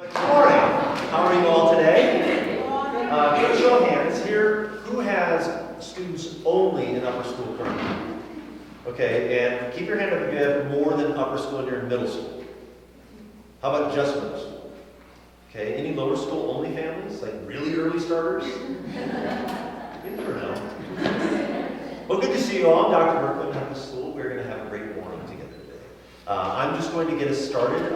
Good morning. How are you all today? Give a show of hands here. Who has students only in upper school currently? Okay, and keep your hand up if you have more than upper school and you're in middle school. How about just middle school? Okay, any lower school only families? Like really early starters? You never know. Well, good to see you all. I'm Dr. Berkman at the school. We're going to have a great morning together today. I'm just going to get us started.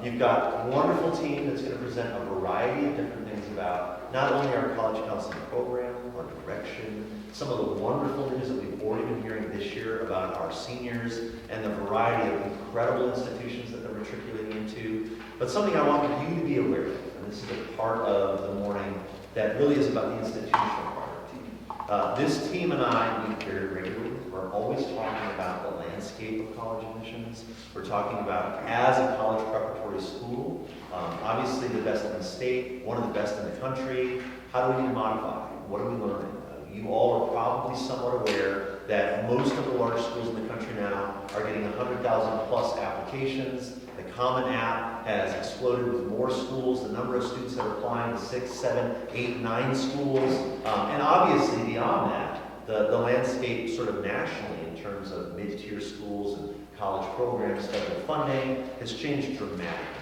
You've got a wonderful team that's going to present a variety of different things about not only our college counseling program, our direction, some of the wonderful news that we've already been hearing this year about our seniors and the variety of incredible institutions that they're matriculating into, but something I want you to be aware of, and this is a part of the morning that really is about the institutional part. This team and I meet very regularly. We're always talking about the landscape of college admissions. We're talking about, as a college preparatory school, obviously the best in the state, one of the best in the country. How do we need to modify? What are we learning? You all are probably somewhat aware that most of the large schools in the country now are getting 100,000 plus applications. The Common App has exploded with more schools. The number of students that are applying to 6, 7, 8, 9 schools. And obviously beyond that, the landscape sort of nationally in terms of mid-tier schools and college programs, federal funding has changed dramatically.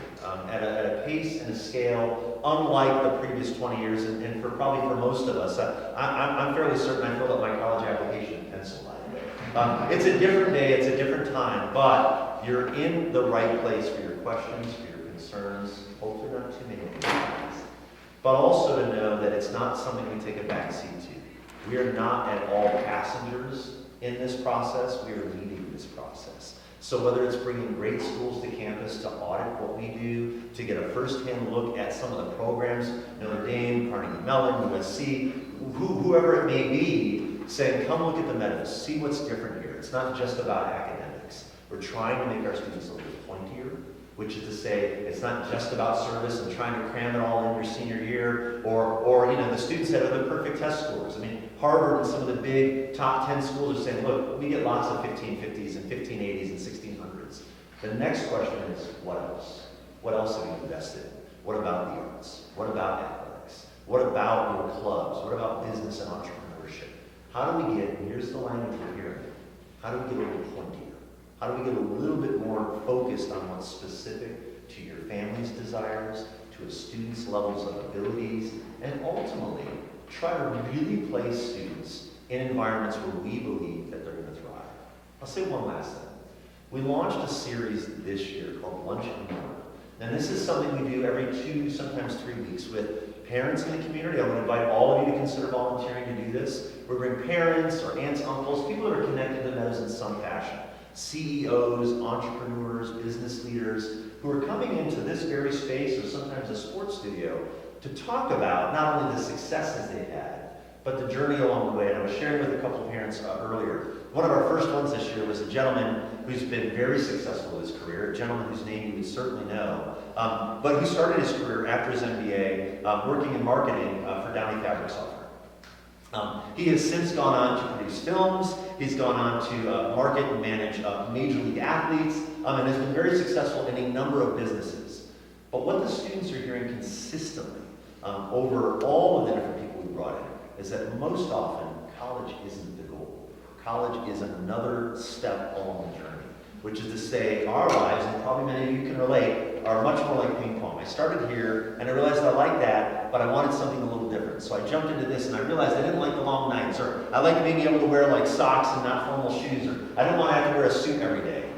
At a pace and a scale unlike the previous 20 years, and probably for most of us. I'm fairly certain I filled out my college application in pencil. It's a different day, it's a different time, but you're in the right place for your questions, for your concerns, hopefully not too many questions, but also to know that it's not something we take a backseat to. We are not at all passengers in this process, we are leading this process. So whether it's bringing great schools to campus to audit what we do, to get a first-hand look at some of the programs, Notre Dame, Carnegie Mellon, USC, whoever it may be, saying, come look at the Meadows, see what's different here. It's not just about academics. We're trying to make our students a little bit pointier, which is to say, it's not just about service and trying to cram it all in your senior year, or the students that have the perfect test scores. I mean, Harvard and some of the big top 10 schools are saying, look, we get lots of 1550s and 1580s and 1600s. The next question is, what else? What else have you invested in? What about the arts? What about athletics? What about your clubs? What about business and entrepreneurship? How do we get, and here's the language we're hearing, how do we get a little pointier? How do we get a little bit more focused on what's specific to your family's desires, to a student's levels of abilities, and ultimately try to really place students in environments where we believe that they're going to thrive. I'll say one last thing. We launched a series this year called Lunch and More. And this is something we do every 2, sometimes 3 weeks with parents in the community. I'm going to invite all of you to consider volunteering to do this. We bring parents or aunts, uncles, people that are connected to Meadows in some fashion. CEOs, entrepreneurs, business leaders who are coming into this very space or sometimes a sports studio to talk about not only the successes they've had, but the journey along the way. And I was sharing with a couple of parents earlier. One of our first ones this year was a gentleman who's been very successful in his career, a gentleman whose name you would certainly know, but who started his career after his MBA working in marketing for Downey Fabric Software. He has since gone on to produce films, he's gone on to market and manage major league athletes, and has been very successful in a number of businesses. But what the students are hearing consistently over all of the different people we brought in is that most often college isn't the goal. College is another step along the journey, which is to say our lives, and probably many of you can relate, are much more like ping pong. I started here and I realized I liked that, but I wanted something a little different. So I jumped into this and I realized I didn't like the long nights, or I like being able to wear like socks and not formal shoes, or I didn't want to have to wear a suit every day.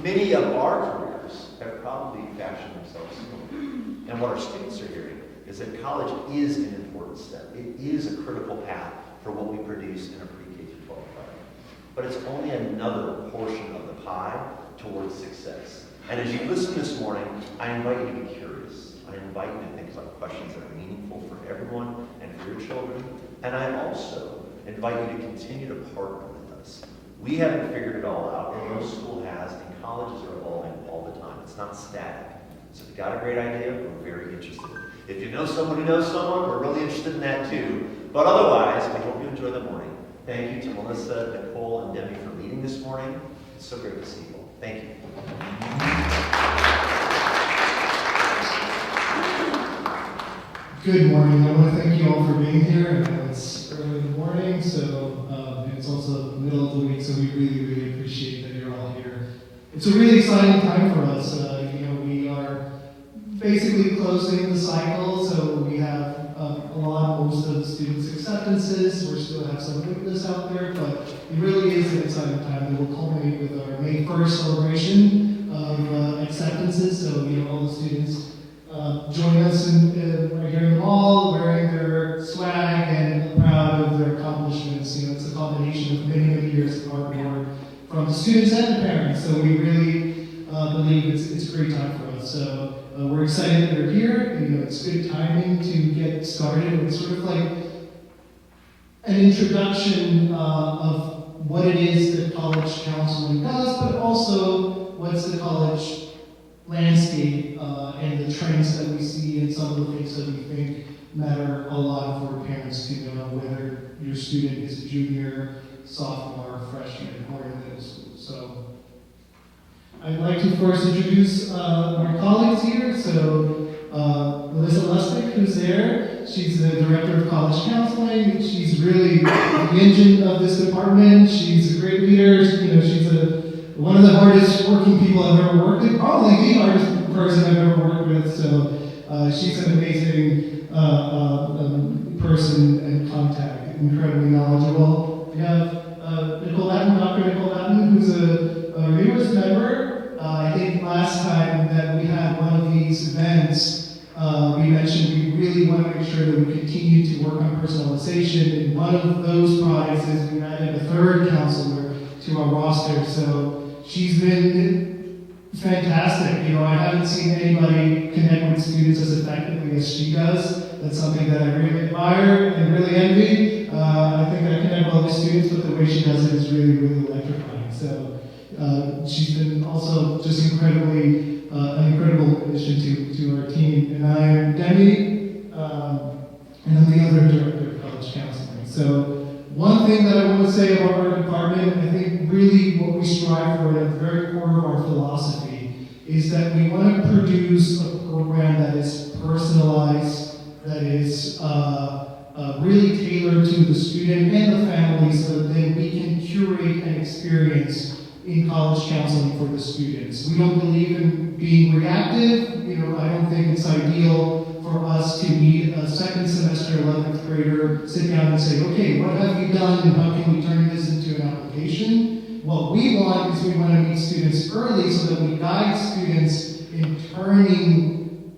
Many of our careers have probably fashioned themselves similarly. And what our students are hearing is that college is an important step. It is a critical path for what we produce in a pre-K through 12 environment. But it's only another portion of the pie towards success. And as you listen this morning, I invite you to be curious. I invite you to think about questions that are meaningful for everyone and for your children. And I also invite you to continue to partner with us. We haven't figured it all out, and no school has, and colleges are evolving all the time. It's not static. So if you've got a great idea, we're very interested. If you know someone who knows someone, we're really interested in that too. But otherwise, we hope you enjoy the morning. Thank you to Melissa, Nicole, and Debbie for leading this morning. It's so great to see you all. Thank you. Good morning. I want to thank you all for being here. I know it's early in the morning, and it's also the middle of the week, so we really, really appreciate that you're all here. It's a really exciting time for us. We are basically closing the cycle, so we have most of the students' acceptances. We still have some weakness out there, but it really is an exciting time that will culminate with our May 1st celebration of acceptances. So, all the students join us right here in the mall, wearing their swag and proud of their accomplishments. It's a combination of many, many years of hard work from the students and the parents. So we really believe it's a great time for us. So we're excited that you're here. It's good timing to get started. It's sort of like an introduction of what it is that college counseling does, but also what's the college landscape and the trends that we see and some of the things that we think matter a lot for parents to know, whether your student is a junior, sophomore, freshman, or in middle school. So I'd like to first introduce my colleagues here. So Melissa Lustig, who's there, she's the Director of College Counseling. She's really the engine of this department. She's a great leader. She's one of the hardest working people I've ever worked with, probably the hardest person I've ever worked with. So she's an amazing person and contact, incredibly knowledgeable. We have Nicole Batten, Dr. Nicole Batten, who's a newest member. I think last time that we had one of these events, we mentioned we really want to make sure that we continue to work on personalization. And one of those projects is we added a third counselor to our roster. So she's been fantastic. I haven't seen anybody connect with students as effectively as she does. That's something that I really admire and really envy. I think I connect well with students, but the way she does it is really, really electrifying. So she's been also just incredibly, an incredible addition to our team. And I'm Demi, and I'm the other Director of College Counseling. So one thing that I want to say about our department, I think really what we strive for at the very core of our philosophy is that we want to produce a program that is personalized, that is really tailored to the student and the family so that then we can curate an experience in college counseling for the students. We don't believe in being reactive. I don't think it's ideal for us to meet a second semester 11th grader, sit down and say, okay, what have you done and how can we turn this into an application? What we want is we want to meet students early so that we guide students in turning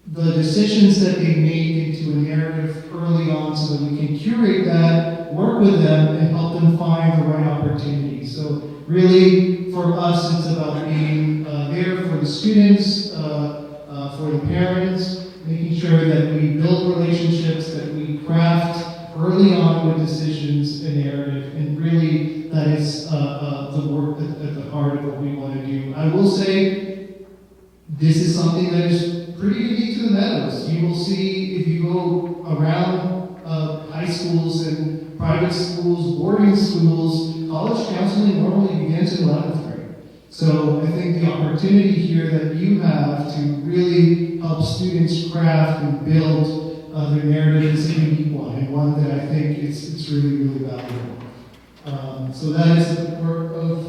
the decisions that they make into a narrative early on so that we can curate that, work with them, and help them find the right opportunities. So really, for us, it's about being there for the students, for the parents, making sure that we build relationships, that we craft early on with decisions and narrative, and really that is the work at the heart of what we want to do. I will say this is something that is pretty unique to the Meadows. You will see if you go around high schools and private schools, boarding schools, college counseling normally begins in 11th grade. So I think the opportunity here that you have to really help students craft and build their narrative is a unique one, and one that I think it's really, really valuable. So that is the work of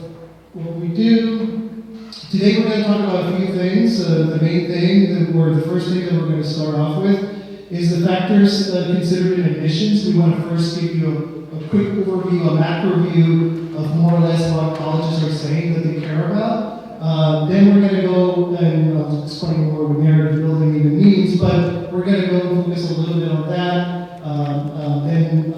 what we do. Today we're going to talk about a few things. The main thing, the first thing that we're going to start off with is the factors considered in admissions. We want to first give you a quick overview, a macro view of more or less what colleges are saying that they care about. Then we're going to go, and I'll explain more what narrative building even means, but we're going to go focus a little bit on that. Then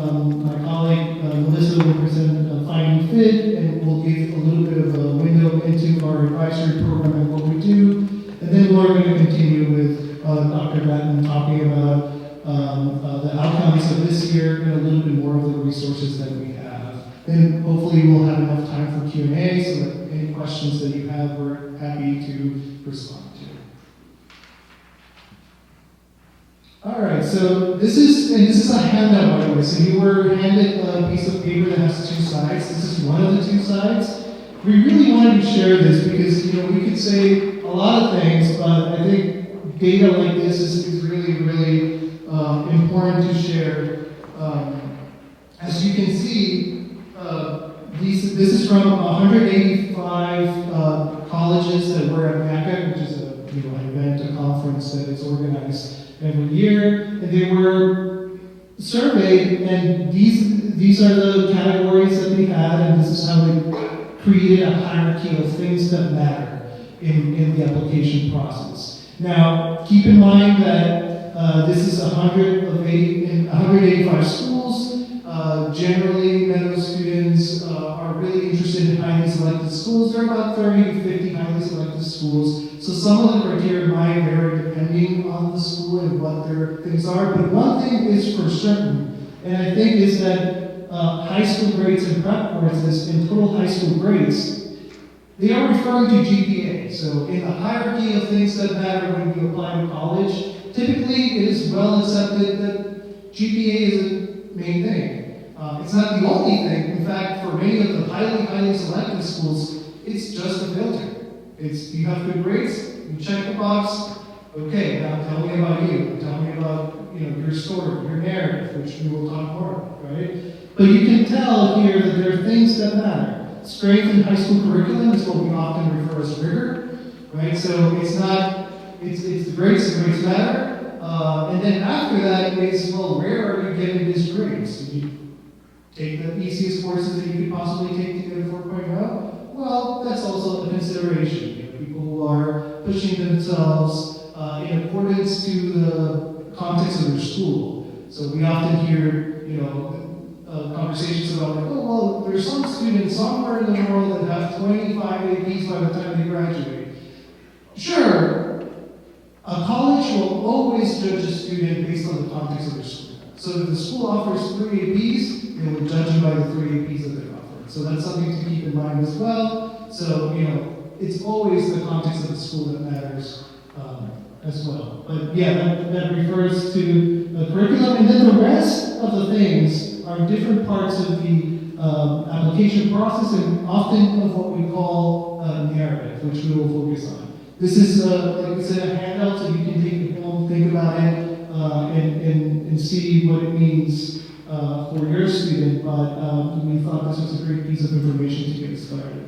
my colleague Melissa will present Finding Fit, and we'll give a little bit of a window into our advisory program and what we do. And then we're going to continue with Dr. Batten talking about the outcomes of this year and a little bit more of the resources that we have. Then hopefully we'll have enough time for Q&A, so that any questions that you have, we're happy to respond to. All right, so this is a handout, by the way. So you were handed a piece of paper that has two sides. This is one of the two sides. We really wanted to share this because we could say a lot of things, but I think data like this is really, really important to share. As you can see, this is from 185 colleges that were at NACA, which is an event, a conference that is organized every year. And they were surveyed, and these are the categories that they had, and this is how they created a hierarchy of things that matter in the application process. Now, keep in mind that this is 185 schools. Generally, Meadows students are really interested in highly selected schools. There are about 30 to 50 highly selected schools. So some of the criteria might vary depending on the school and what their things are. But one thing is for certain, and I think is that high school grades and prep courses and total high school grades, they are referring to GPA. So in the hierarchy of things that matter when you apply to college, typically it is well accepted that GPA is the main thing. It's not the only thing. In fact, for many of the highly selective schools, it's just a filter. It's, you have good grades, you check the box, okay, now tell me about you. Tell me about your story, your narrative, which we will talk more about, right? But you can tell here that there are things that matter. Strength in high school curriculum is what we often refer as rigor, right? So it's not, it's the grades matter. And then after that is, well, where are you getting these grades? Did you take the easiest courses that you could possibly take to get a 4.0? Well, that's also a consideration. People who are pushing themselves in accordance to the context of their school. So we often hear, conversations about like, oh, well, there's some students somewhere in the world that have 25 APs by the time they graduate. Sure, a college will always judge a student based on the context of their school. So if the school offers 3 APs, they will judge you by the 3 APs that they're offering. So that's something to keep in mind as well. So, it's always the context of the school that matters as well. But yeah, that refers to the curriculum. And then the rest of the things are different parts of the application process and often of what we call narrative, which we will focus on. This is, like I said, a handout, so you can take it home, think about it, and see what it means for your student. But we thought this was a great piece of information to get started.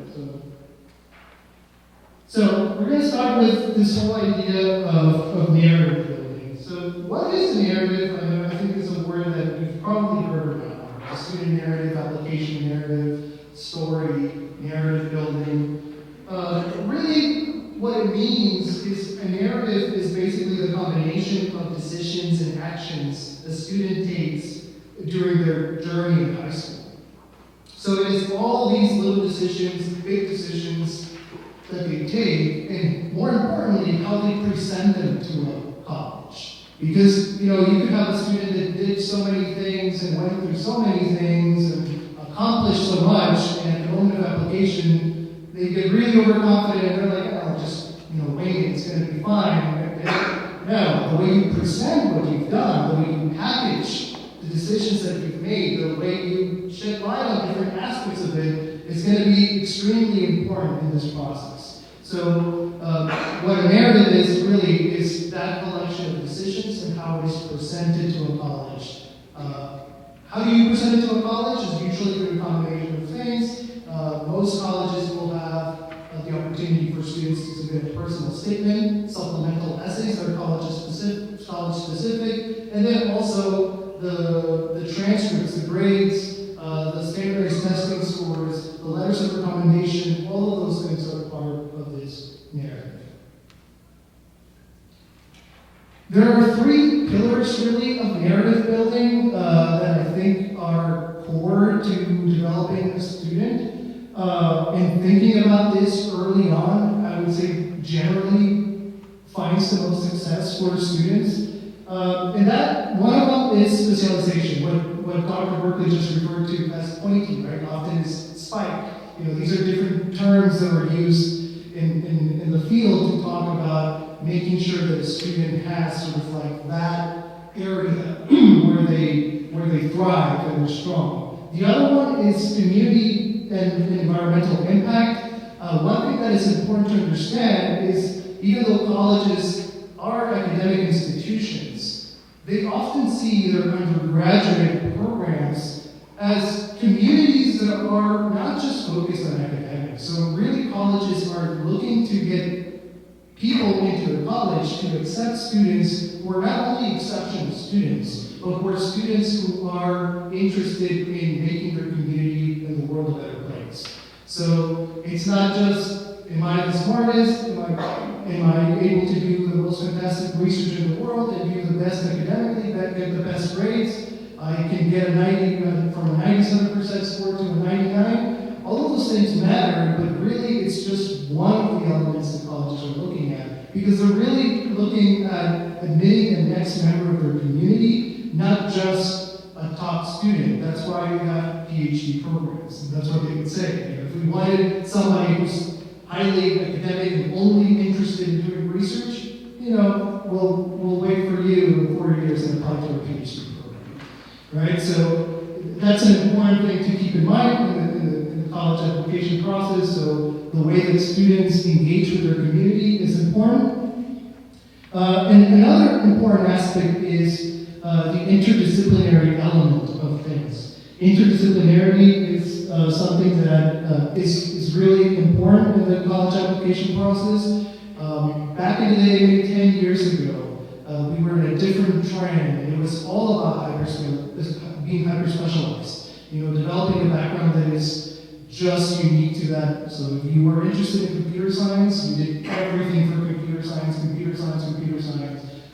So we're going to start with this whole idea of narrative building. So what is narrative? I think it's a word that you've probably heard about. Student narrative, application narrative, story, narrative building. Really, what it means is a narrative is basically the combination of decisions and actions a student takes during their journey in high school. So it is all these little decisions, big decisions, that they take, and more importantly, how they present them to a college. Because, you could have a student that did so many things and went through so many things and accomplished so much, and at the moment of application, they get really overconfident and they're like, oh, just, wing it, it's going to be fine. No, the way you present what you've done, the way you package the decisions that you've made, the way you shed light on different aspects of it, is going to be extremely important in this process. So what a narrative is really is that collection of decisions and how it is presented to a college. How do you present it to a college is usually through a combination of things. Most colleges will have the opportunity for students to submit a personal statement, supplemental essays that are college specific, and then also the transcripts, the grades, the standardized testing scores, the letters of recommendation, all of those things are part of this narrative. There are 3 pillars really of narrative building that I think are core to developing a student. And thinking about this early on, I would say generally finds the most success for students. And that one of them is specialization, what Dr. Berkeley just referred to as pointing, right? Often is spike. These are different terms that are used in the field to talk about making sure that a student has sort of like that area where they thrive and they're strong. The other one is community and environmental impact. One thing that is important to understand is even though colleges are academic institutions, they often see their undergraduate programs as communities that are not just focused on academics. So really colleges are looking to get people into the college to accept students who are not only exceptional students, but who are students who are interested in making their community and the world a better place. So it's not just, am I the smartest? Am I able to do the most fantastic research in the world and do the best academically, get the best grades? I can get a 90, from a 97% score to a 99. All of those things matter, but really it's just one of the elements that colleges are looking at, because they're really looking at admitting the next member of their community, not just a top student. That's why we have PhD programs, and that's what they would say. If we wanted somebody who's highly academic and only interested in doing research, we'll wait for you in 4 years and apply to a PhD program, right? So that's an important thing to keep in mind in the college application process. So the way that students engage with their community is important. And another important aspect is the interdisciplinary element of things. Interdisciplinarity is something that is really important in the college application process. Back in the day, maybe 10 years ago, we were in a different trend, and it was all about being hyper-specialized. Developing a background that is just unique to that. So if you were interested in computer science, you did everything for computer science,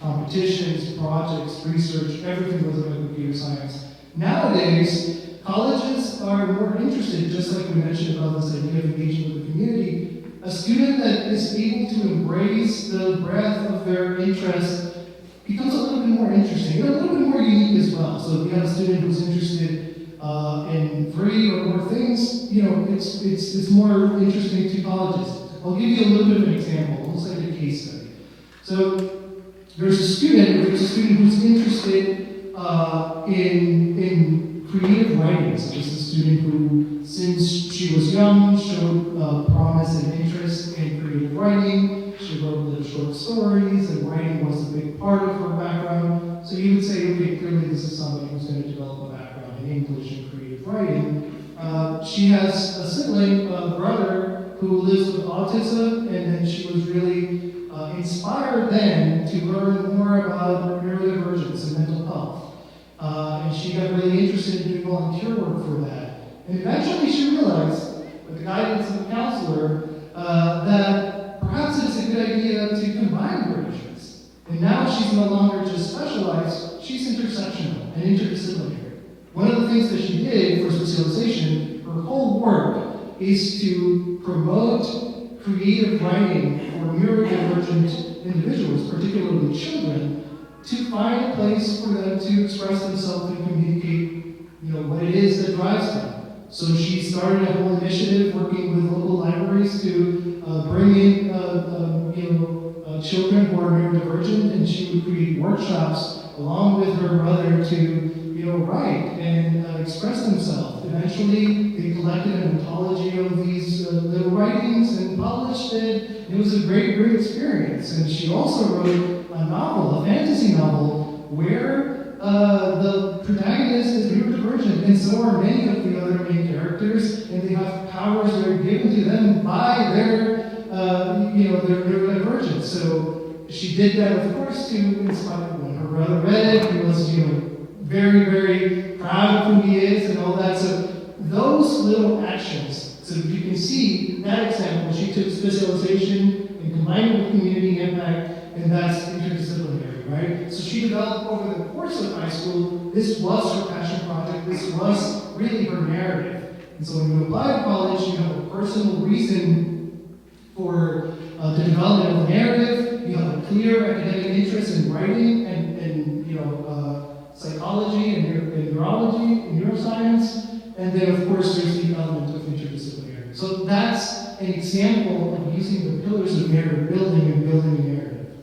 competitions, projects, research, everything was about computer science. Nowadays, colleges are more interested, just like we mentioned about this idea of engaging with the community. A student that is able to embrace the breadth of their interest becomes a little bit more interesting, and a little bit more unique as well. So if you have a student who's interested in 3 or more things, it's more interesting to colleges. I'll give you a little bit of an example, almost like a case study. So there's a student who's interested in creative writing. So this is a student who, since she was young, showed promise and interest in creative writing. She wrote little short stories, and writing was a big part of her background. So you would say, okay, clearly this is somebody who's going to develop a background in English and creative writing. She has a sibling, a brother, who lives with autism, and then she was really inspired then to learn more about neurodivergence and mental health. And she got really interested in doing volunteer work for that. And eventually she realized, with the guidance of a counselor, that perhaps it's a good idea to combine her interests. And now she's no longer just specialized, she's intersectional and interdisciplinary. One of the things that she did for specialization, her whole work is to promote creative writing for neurodivergent individuals, particularly children, to find a place for them to express themselves and communicate, what it is that drives them. So she started a whole initiative working with local libraries to bring in, children who are neurodivergent, and she would create workshops along with her brother to, write and express themselves. Eventually, they collected an anthology of these little writings and published it. It was a great, great experience. And she also wrote a novel, a fantasy novel, where the protagonist is neurodivergent, and so are many of the other main characters, and they have powers that are given to them by their neurodivergence. So she did that, of course, to inspire. When her brother read it, he was, very, very proud of who he is and all that. So those little actions, so you can see that example, she took specialization and combined it with community impact, and that's interdisciplinary, right? So she developed over the course of high school, this was her passion project, this was really her narrative. And so when you apply to college, you have a personal reason for the development of a narrative, you have a clear academic interest in writing and psychology and neurology and neuroscience, and then of course there's the element of interdisciplinary. So that's an example of using the pillars of narrative building and building a narrative.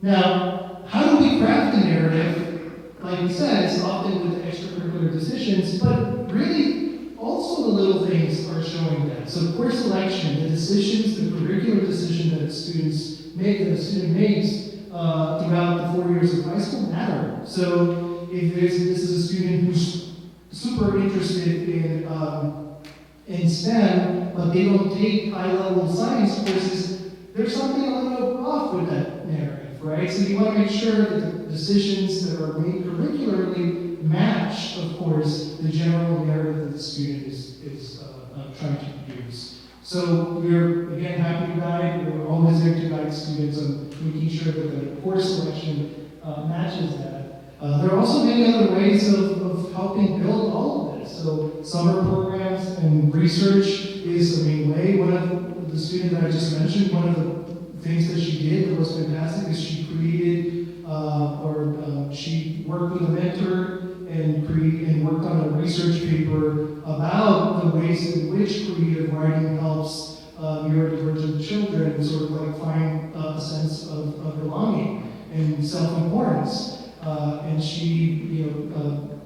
Now, how do we craft a narrative? Like we said, it's often with extracurricular decisions, but really also the little things are showing that. So course selection, the decisions, the curricular decision that students make, that a student makes, throughout the 4 years of high school matter. So if this is a student who's super interested in STEM, but they don't take high-level science courses, there's something a little off with that narrative, right? So you want to make sure that the decisions that are made curricularly match, of course, the general narrative that the student is trying to produce. So we're, again, happy to guide. We're always there to guide students on making sure that the course selection matches that. There are also many other ways of helping build all of this. So summer programs and research is a main way. One of the student that I just mentioned, one of the things that she did that was fantastic is she created she worked with a mentor and worked on a research paper about the ways in which creative writing helps neurodivergent children sort of like find a sense of belonging and self-importance. And she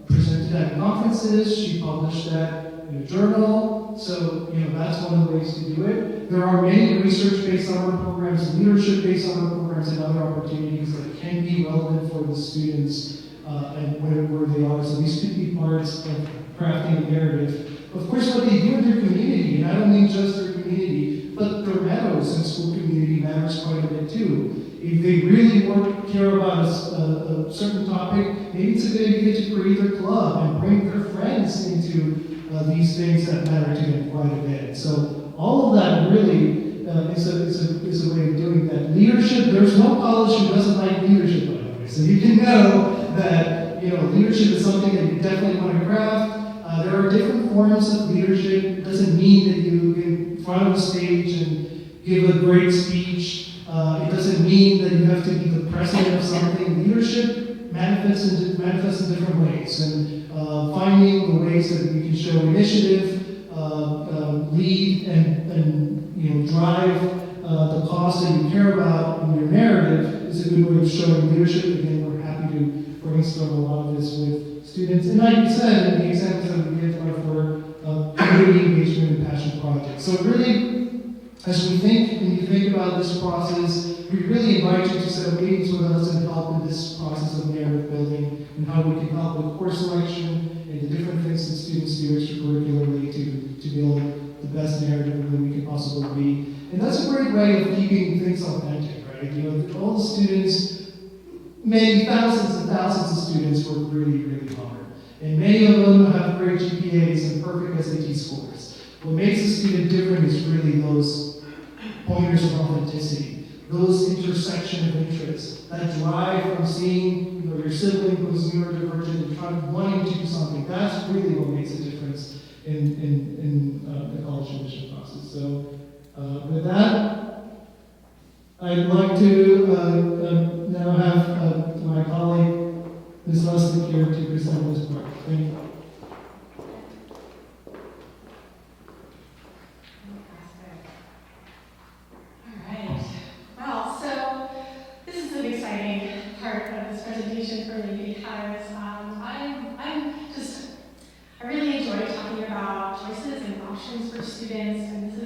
presented at conferences, she published that in a journal, so that's one of the ways to do it. There are many research-based summer programs, leadership-based summer programs, and other opportunities that can be relevant for the students and where they are. So these could be parts of crafting a narrative. Of course, what they do in their community, and I don't mean just their community, but their Meadows and school community matters quite a bit too. If they really care about a certain topic, maybe it's a good idea to create their club and bring their friends into these things that matter to them quite a bit. So all of that really is a way of doing that. Leadership, there's no college who doesn't like leadership, by the way. So you can know that leadership is something that you definitely want to craft. There are different forms of leadership. It doesn't mean that you get in front of a stage and give a great speech. It doesn't mean that you have to be the president of something. Leadership manifests in different ways. And finding the ways that we can show initiative, lead, and drive the cause that you care about in your narrative is a good way of showing leadership. Again, we're happy to brainstorm a lot of this with students. And like you said, in the examples that we give are for community engagement and passion projects. So really, as we think and you think about this process, we really invite you to set up meetings with us and help in this process of narrative building and how we can help with course selection and the different things that students do extracurricularly to build the best narrative that we can possibly be. And that's a great way of keeping things authentic, right? All the students, many thousands and thousands of students work really, really hard. And many of them have great GPAs and perfect SAT scores. What makes a student different is really those pointers of authenticity, those intersection of interests, that drive from seeing your sibling who's neurodivergent and wanting to do something. That's really what makes a difference in the college admission process. So with that, I'd like to now have my colleague, Ms. Leslie, here to present this part. Thank you. I really enjoy talking about choices and options for students, and this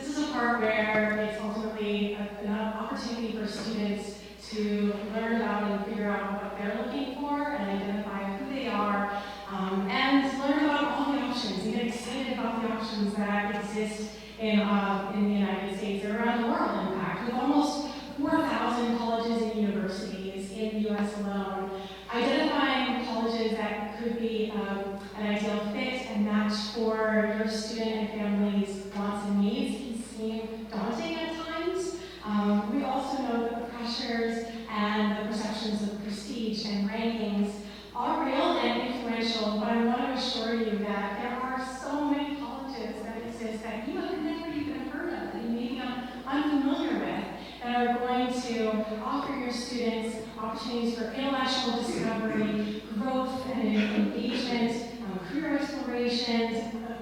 is a part where it's ultimately an opportunity for students to learn about and figure out what they're looking for and identify who they are, and learn about all the options and get excited about the options that exist in the United States or around the world, in fact, with almost 4,000 colleges and universities in the U.S. alone. Identifying colleges that could be an ideal fit and match for your student and family's wants and needs can seem daunting at times. We also know that the pressures and the perceptions of prestige and rankings are real and influential, but I want to assure you that there are so many colleges that exist that you have never even heard of, that you may be unfamiliar with, that are going to offer your students opportunities for intellectual discovery, growth and engagement, career exploration,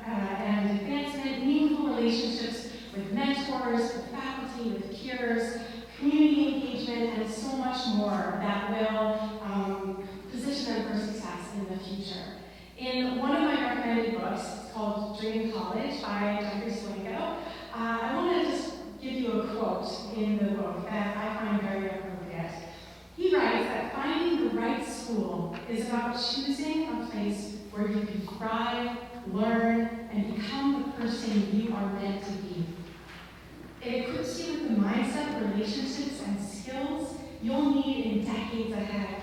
and advancement, meaningful relationships with mentors, with faculty, with peers, community engagement, and so much more that will position them for success in the future. In one of my recommended books, it's called Dream College by Dr. Swango, I want to just give you a quote in the book. quote that I find very appropriate. He writes that finding the right school is about choosing a place where you can thrive, learn, and become the person you are meant to be. It equips you with the mindset, relationships, and skills you'll need in decades ahead.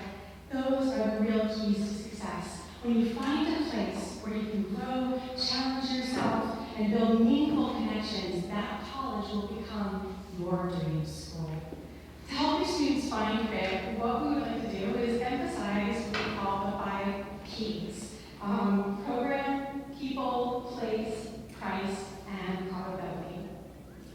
Those are the real keys to success. When you find a place where you can grow, challenge yourself, and build meaningful connections, that college will become your dream school. To help your students find fit, what we would like to do is emphasize what we call the 5 Ps. Program, people, place, price, and probability.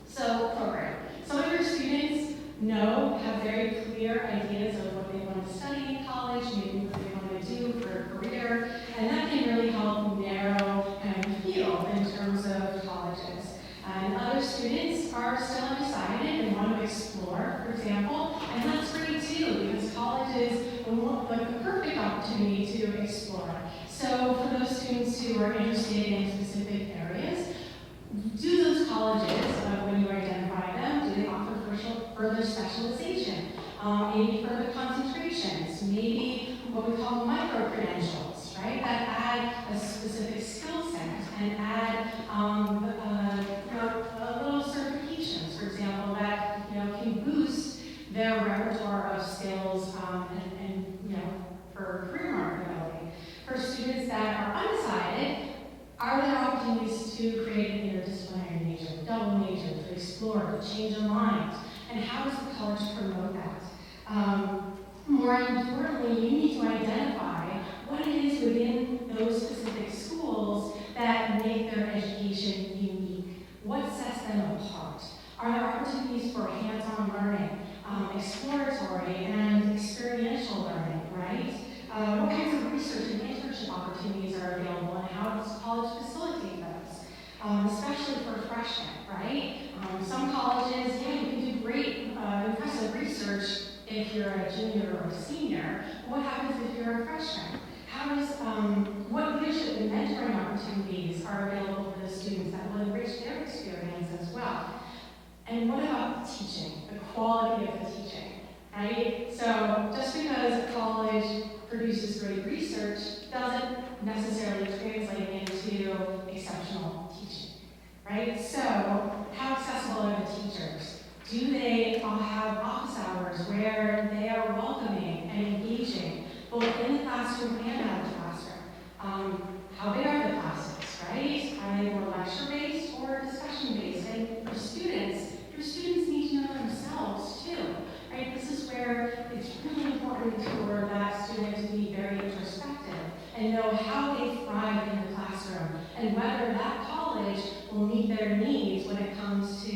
So, program. Some of your students have very clear ideas of what they want to study in college, maybe what they want to do for a career, and that can really help narrow the field in terms of colleges. And other students are still undecided and want to explore, for example, and that's great too, because college is like the perfect opportunity to explore. So for those students who are interested in specific areas, do those colleges, when you identify them, do they offer further specialization, maybe further concentrations, maybe what we call micro-credentials, right, that add a specific skill set and add little certifications, for example, that can boost their repertoire of skills and for career marketability. For students that are undecided, are there opportunities to create an interdisciplinary major, double major, to explore, to change their mind? And how does the college promote that? More importantly, you need to identify what it is within those specific schools that make their education unique. What sets them apart? Are there opportunities for hands-on learning, exploratory and experiential learning, right? What kinds of research and internship opportunities are available, and how does college facilitate those? Especially for freshmen, right? Some colleges, you can do great, impressive research if you're a junior or a senior. What happens if you're a freshman? What leadership and mentoring opportunities are available for the students that will enrich their experience as well? And what about the teaching, the quality of the teaching, right? So just because a college produces great research doesn't necessarily translate into exceptional teaching, right? So how accessible are the teachers? Do they all have office hours where they are welcoming and engaging, both in the classroom and out of the classroom? How big are the classes, right? Are they more lecture-based or discussion-based? And for students, your students need to know themselves too, right? This is where it's really important for that student to be very introspective and know how they thrive in the classroom and whether that college will meet their needs when it comes to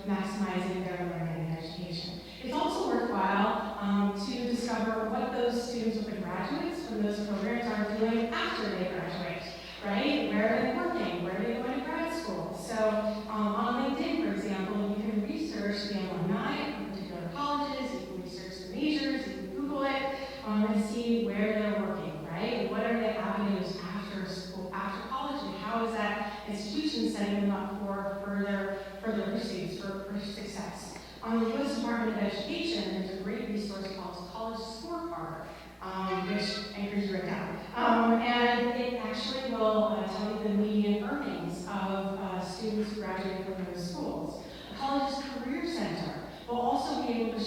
maximizing their learning and education. It's also worthwhile to discover what those students with the graduates from those programs are doing after they graduate, right? Where are they working? Where are they going to grad school? So on LinkedIn, for example, you can research the alumni from particular colleges, you can research the majors, you can Google it, and see where they're working, right? What are the avenues after school, after college, and how is that institution setting them up for further pursuits, for success? On the U.S. Department of Education, there's a great resource called College Scorecard, which I encourage you to write down. And it actually will tell you the median earnings of students who graduate from those schools. A college's career center will also be able to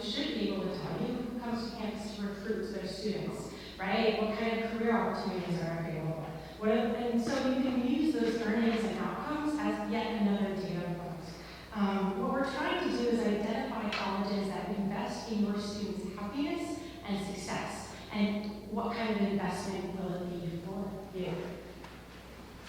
should be able to tell you who comes to campus to recruit their students, right? What kind of career opportunities are available. And so you can use those earnings and outcomes as yet another data point. What we're trying to do is identify colleges that invest in your students' happiness and success. And what kind of investment will it be for you?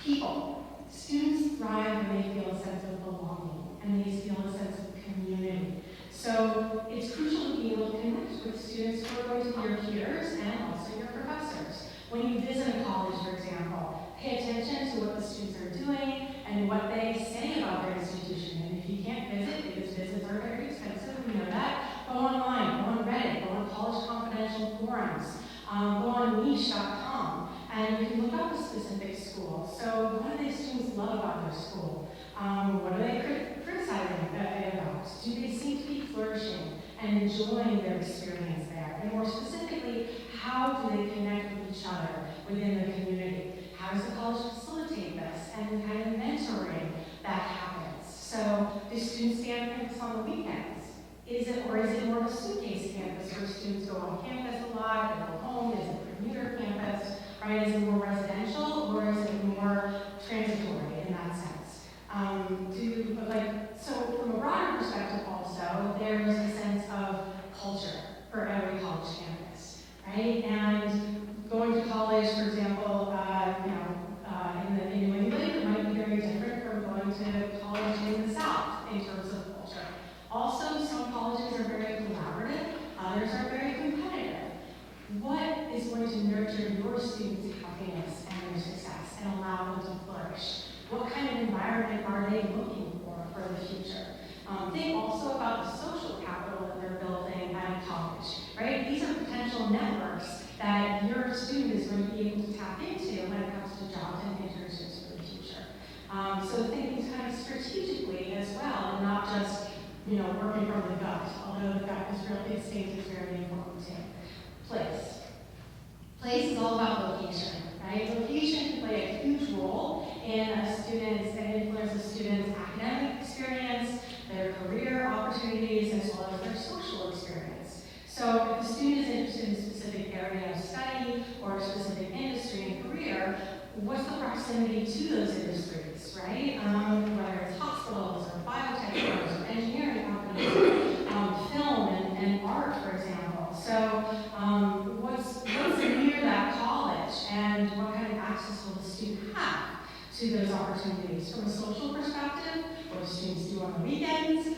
People. Students thrive when they feel a sense of belonging and they feel a sense of community. So it's crucial to be able to connect with students who are going to be your peers and also your professors. When you visit a college, for example, pay attention to what the students are doing and what they say about their institution. And if you can't visit, because visits are very expensive, we know that, go online, go on Reddit, go on College Confidential forums, go on niche.com, and you can look up a specific school. So what do the students love about their school? What are they criticizing it about? Do they seem to be flourishing? enjoying their experience there? And more specifically, how do they connect with each other within the community? How does the college facilitate this and kind of mentoring that happens? So do students stay on campus on the weekends? Is it more of a suitcase campus where students go on campus a lot, they go home? Is it a commuter campus? Right? Is it more residential or is it more transitory in that sense? So from a broader perspective also, there's a sense of culture for every college campus, right? And going to college, for example, in New England, it might be very different from going to college in the South in terms of culture. Also, some colleges are very collaborative, others are very competitive. What is going to nurture your students' happiness and their success and allow them to flourish? What kind of environment are they looking for the future? Think also about the social capital that they're building at college, right? These are potential networks that your student is going to be able to tap into when it comes to jobs and internships for the future. So thinking kind of strategically as well, and not just working from the gut, although the gut is really distinct, is very important too. Place. Place is all about location, right? Location can play a huge role in influence a student's academic experience, their career opportunities, as well as their social experience. So if a student is interested in a specific area of study or a specific industry and career, what's the proximity to those industries, right? Whether it's hospitals or biotech firms or engineering companies, film and art, for example. So what's near that college and what kind of access will the student have to those opportunities? From a social perspective, what do students do on the weekends?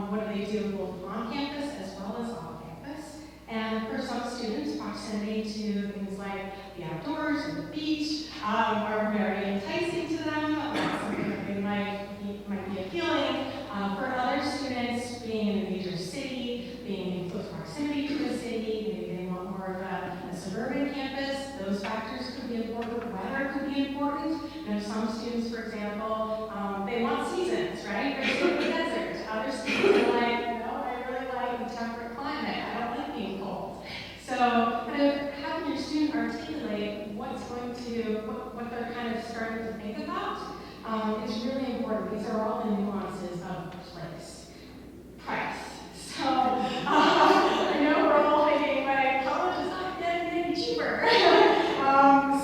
What do they do both on campus as well as off campus? And for some students, proximity to things like the outdoors and the beach are very enticing to them. That's something that they might be appealing. For other students, being in a major city, being in close proximity to a city, maybe they want more of a suburban campus, those factors could be important. Weather could be important. Some students, for example, they want seasons, right? They're still in the desert. Other students are like, no, I really like the temperate climate. I don't like being cold. So kind of having your student articulate what they're kind of starting to think about is really important. These are all the nuances of place. Price. So I know we're all thinking, like, college is not getting any cheaper.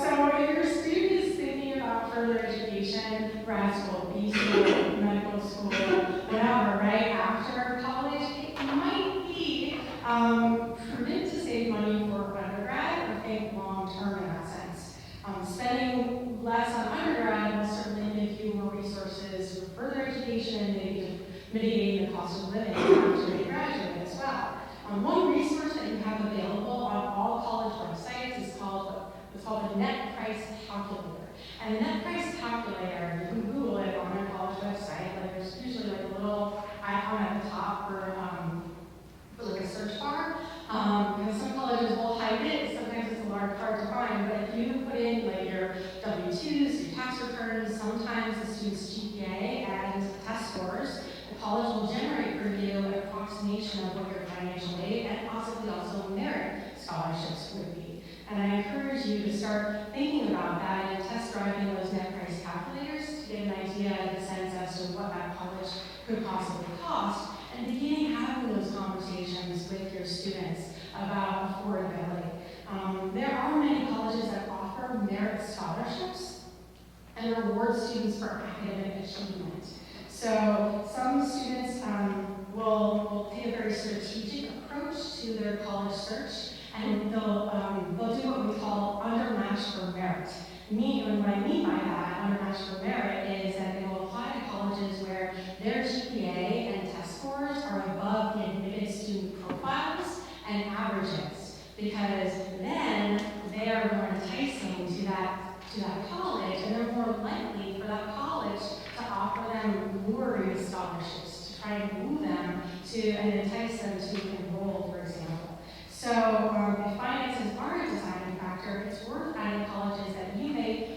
So if your student is thinking about further education, grad school, B school, medical school, whatever, right, after college, it might be prudent to save money for undergrad or think long-term in that sense. Spending less on undergrad will certainly give you more resources for further education and maybe mitigating the cost of living after you graduate as well. One resource that you have available on all college websites is called the net price calculator. And the net price calculator, you can Google it on your college website. Like there's usually like a little icon at the top for like a search bar. Because some colleges will hide it. Sometimes it's hard to find. But if you put in like your W-2s, your tax returns, sometimes the student's GPA and test scores, the college will generate for you an approximation of what your financial aid and possibly also merit scholarships would be. And I encourage you to start thinking about that and test driving those net price calculators to get an idea and a sense as to what that college could possibly cost, and beginning having those conversations with your students about affordability. There are many colleges that offer merit scholarships and reward students for academic achievement. So some students will take a very strategic approach to their college search, and they'll do what we call undermatched for merit. And what I mean by that, undermatched for merit, is that they will apply to colleges where their GPA and test scores are above the admitted student profiles and averages, because then they are more enticing to that college, and they're more likely for that college to offer them luring scholarships to try and move them to and entice them to enroll, for example. So if finances aren't a deciding factor, it's worth adding colleges that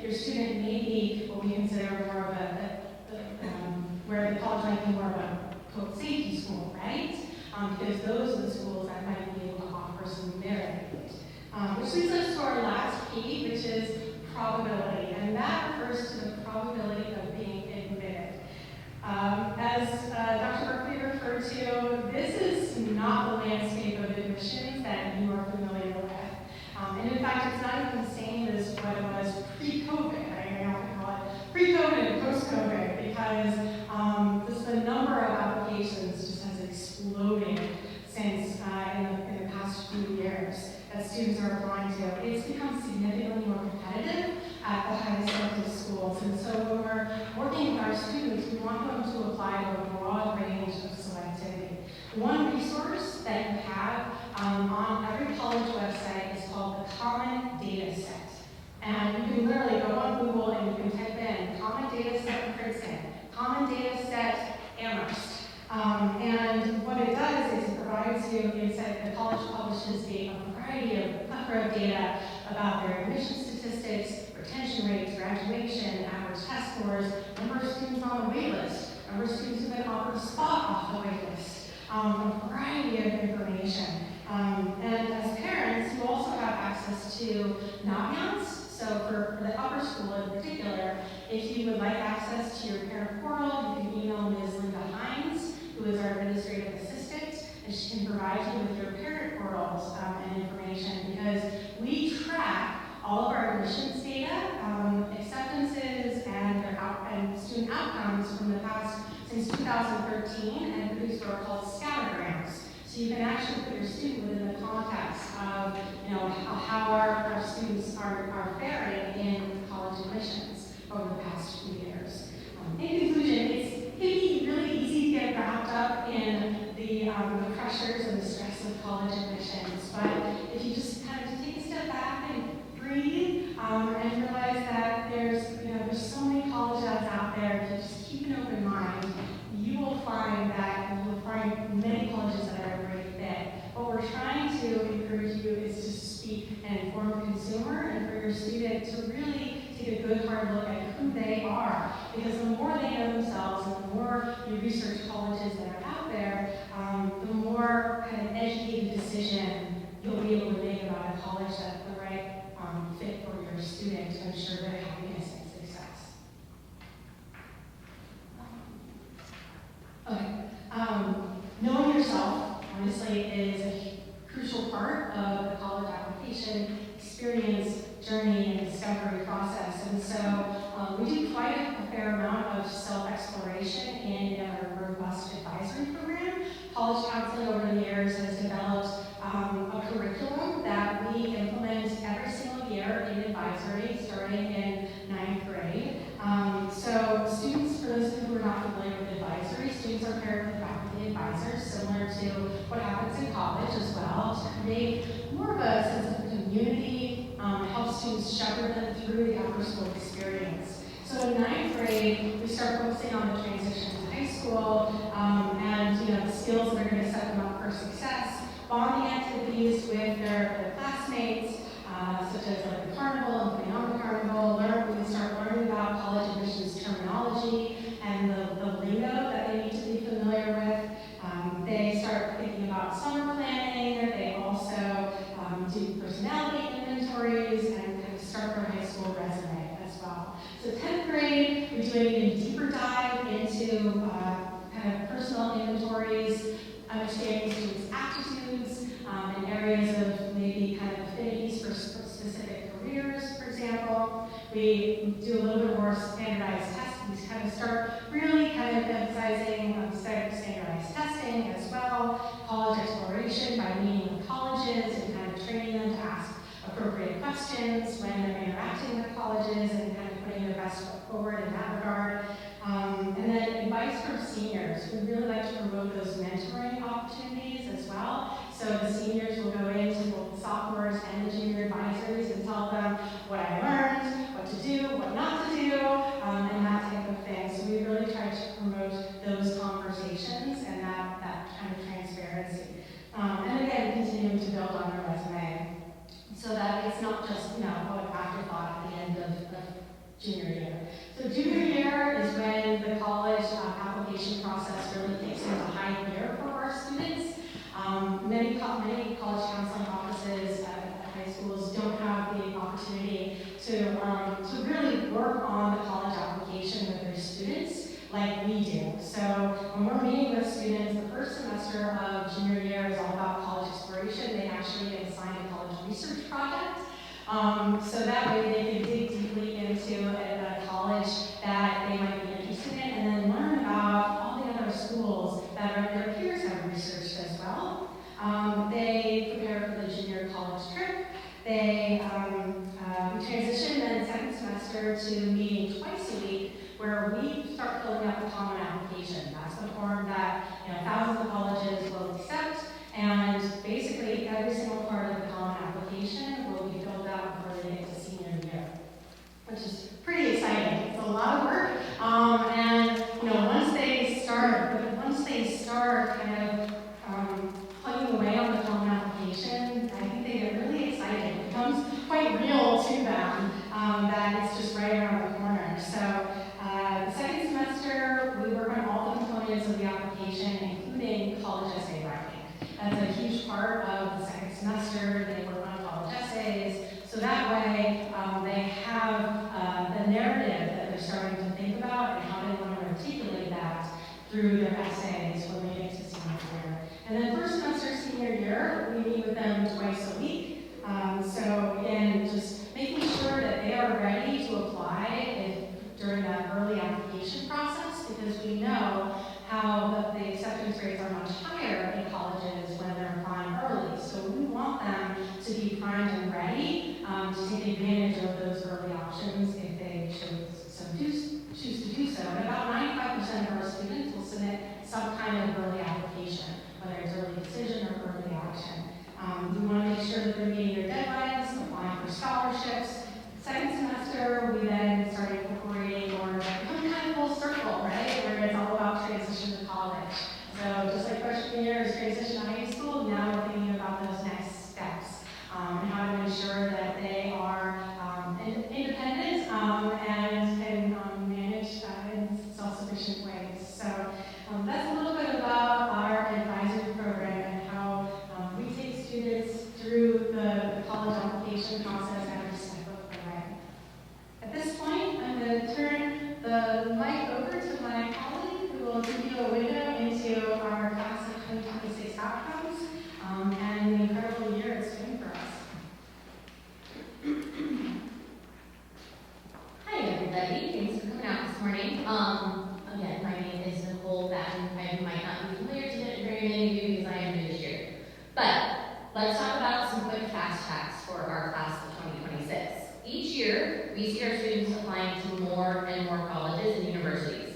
your student may be what we consider more of where the college might be more of a quote safety school, right? because those are the schools that might be able to offer some merit. Which leads us to our last P, which is probability, and that refers to the probability of being admitted. As Dr. Berkeley referred to, this is not the landscape of admissions that you are familiar with. And in fact, it's not even the same as what it was pre-COVID. I often call it pre-COVID and post-COVID because just the number of applications just has exploded since in the past few years that students are applying to. It's become significantly more competitive at the highest levels of schools. And so when we're working with our students, we want them to apply to a broad range of selectivity. One resource that you have on every college website is called the Common Data Set. And you can literally go on Google and you can type in Common Data Set Princeton, Common Data Set Amherst. And what it does is it provides you insight. The college publishes a plethora of data about their admission statistics, retention rates, graduation, average test scores, number of students on the wait list, number of students who've been offered a spot off the wait list, a variety of information. And as parents, you also have access to Naviance. So for the upper school in particular, if you would like access to your parent portal, you can email Ms. Linda Hines, who is our administrative assistant, and she can provide you with your parent portals and information because we track all of our admissions data, acceptances, and student outcomes from the past since 2013 and produce what are called scattergrams. So you can actually put your student within the context of how our students are faring in college admissions over the past few years. In conclusion, it can be really easy to get wrapped up in the pressures and the stress of college admissions, but if you just kind of take a step back and breathe and realize that there's so many college ads out there, if you just keep an open mind, you will find many colleges that are a great fit. What we're trying to encourage you is to speak an informed consumer and for your student to really take a good hard look at who they are. Because the more they know themselves and the more you research colleges that are out there, the more kind of educated decision you'll be able to make about a college that's the right fit for your student to ensure their happiness and success. Okay. Knowing yourself, honestly, is a crucial part of the college application experience, journey, and discovery process. And so we do quite a fair amount of self-exploration in our robust advisory program. College counseling over the years has developed a curriculum that we implement every single year in advisory, starting in 9th grade. So students, for those who are not familiar with advisory, students are paired with faculty advisors, similar to what happens in college as well, to create more of a sense of community, help students shepherd them through the upper school experience. So in 9th grade, we start focusing on the transition to high school, and the skills that are going to set them up for success, bonding activities with their classmates, such as like the carnival and putting on the carnival. We start learning about college admissions terminology and the lingo that they need to be familiar with. They start thinking about summer planning. They also do personality inventories and kind of start their high school resume as well. So 10th grade, we do an even deeper dive into kind of personal inventories, understanding students' aptitudes, and areas of maybe kind of affinities for specific careers, for example. We do a little bit more standardized testing. We kind of start really kind of emphasizing standardized testing as well, college exploration by meeting with colleges and kind of training them to ask appropriate questions when they're interacting with colleges and kind of putting their best foot forward in that regard. And then advice from seniors. We really like to promote those mentoring opportunities as well. So the seniors will go into both the sophomores and the junior advisories and tell them what I learned, what to do, what not to do, and that type of thing. So we really try to promote those conversations and that kind of transparency. And again, continuing to build on their resume so that it's not just, an afterthought at the end of junior year. So junior year is when the college application process really kicks into high gear for our students. semester of junior year is all about college exploration. They actually get assigned a college research project. So that way they can dig deeply into a college that they might be interested in and then learn about all the other schools that their peers have researched as well. They prepare for the junior college trip. They transition then second semester to meeting twice a week where we start filling out the common application. That's the form that thousands of colleges will accept, and basically every single part of the common application will be filled out before they get to senior year, which is pretty exciting. It's a lot of work, and once they start kind of plugging away on the common application, I think they get really excited. It becomes quite real to them that it's just right around the corner. So the second semester, we work on all the components of the application, including college essay writing. That's a huge part of the second semester. They work on college essays. So that way, they have the narrative that they're starting to think about and how they want to articulate that through their essays when they get to senior year. And then first semester, senior year, we meet with them twice a week. So again, just making sure that they are ready to apply during that early application process, because we know how the acceptance rates are much higher in colleges when they're applying early. So we want them to be primed and ready to take advantage of those early options if they choose to do so. And about 95% of our students will submit some kind of early application, whether it's early decision or early action. We want to make sure that they're meeting their deadlines, applying for scholarships. Second semester, we then start incorporating or becoming kind of full circle, right? Where it's all about transition to college. So just like freshman year is transition to high school, now we're thinking about those next steps and how to ensure that they are independent and can manage in self-sufficient ways. So that's a little bit about our advisory program and how we take students through the college application process every step of the way. At this point, I'm going to turn the mic over to my colleague who will give you a window into our class of 2026 outcomes and the incredible year it's been for us. Hi everybody, thanks for coming out this morning. Again, my name is Nicole Batten. I might not be familiar to very many of you because I am new this year. But let's talk about some quick fast facts for our class of 2026. Each year, we see our students applying to more and more colleges and universities.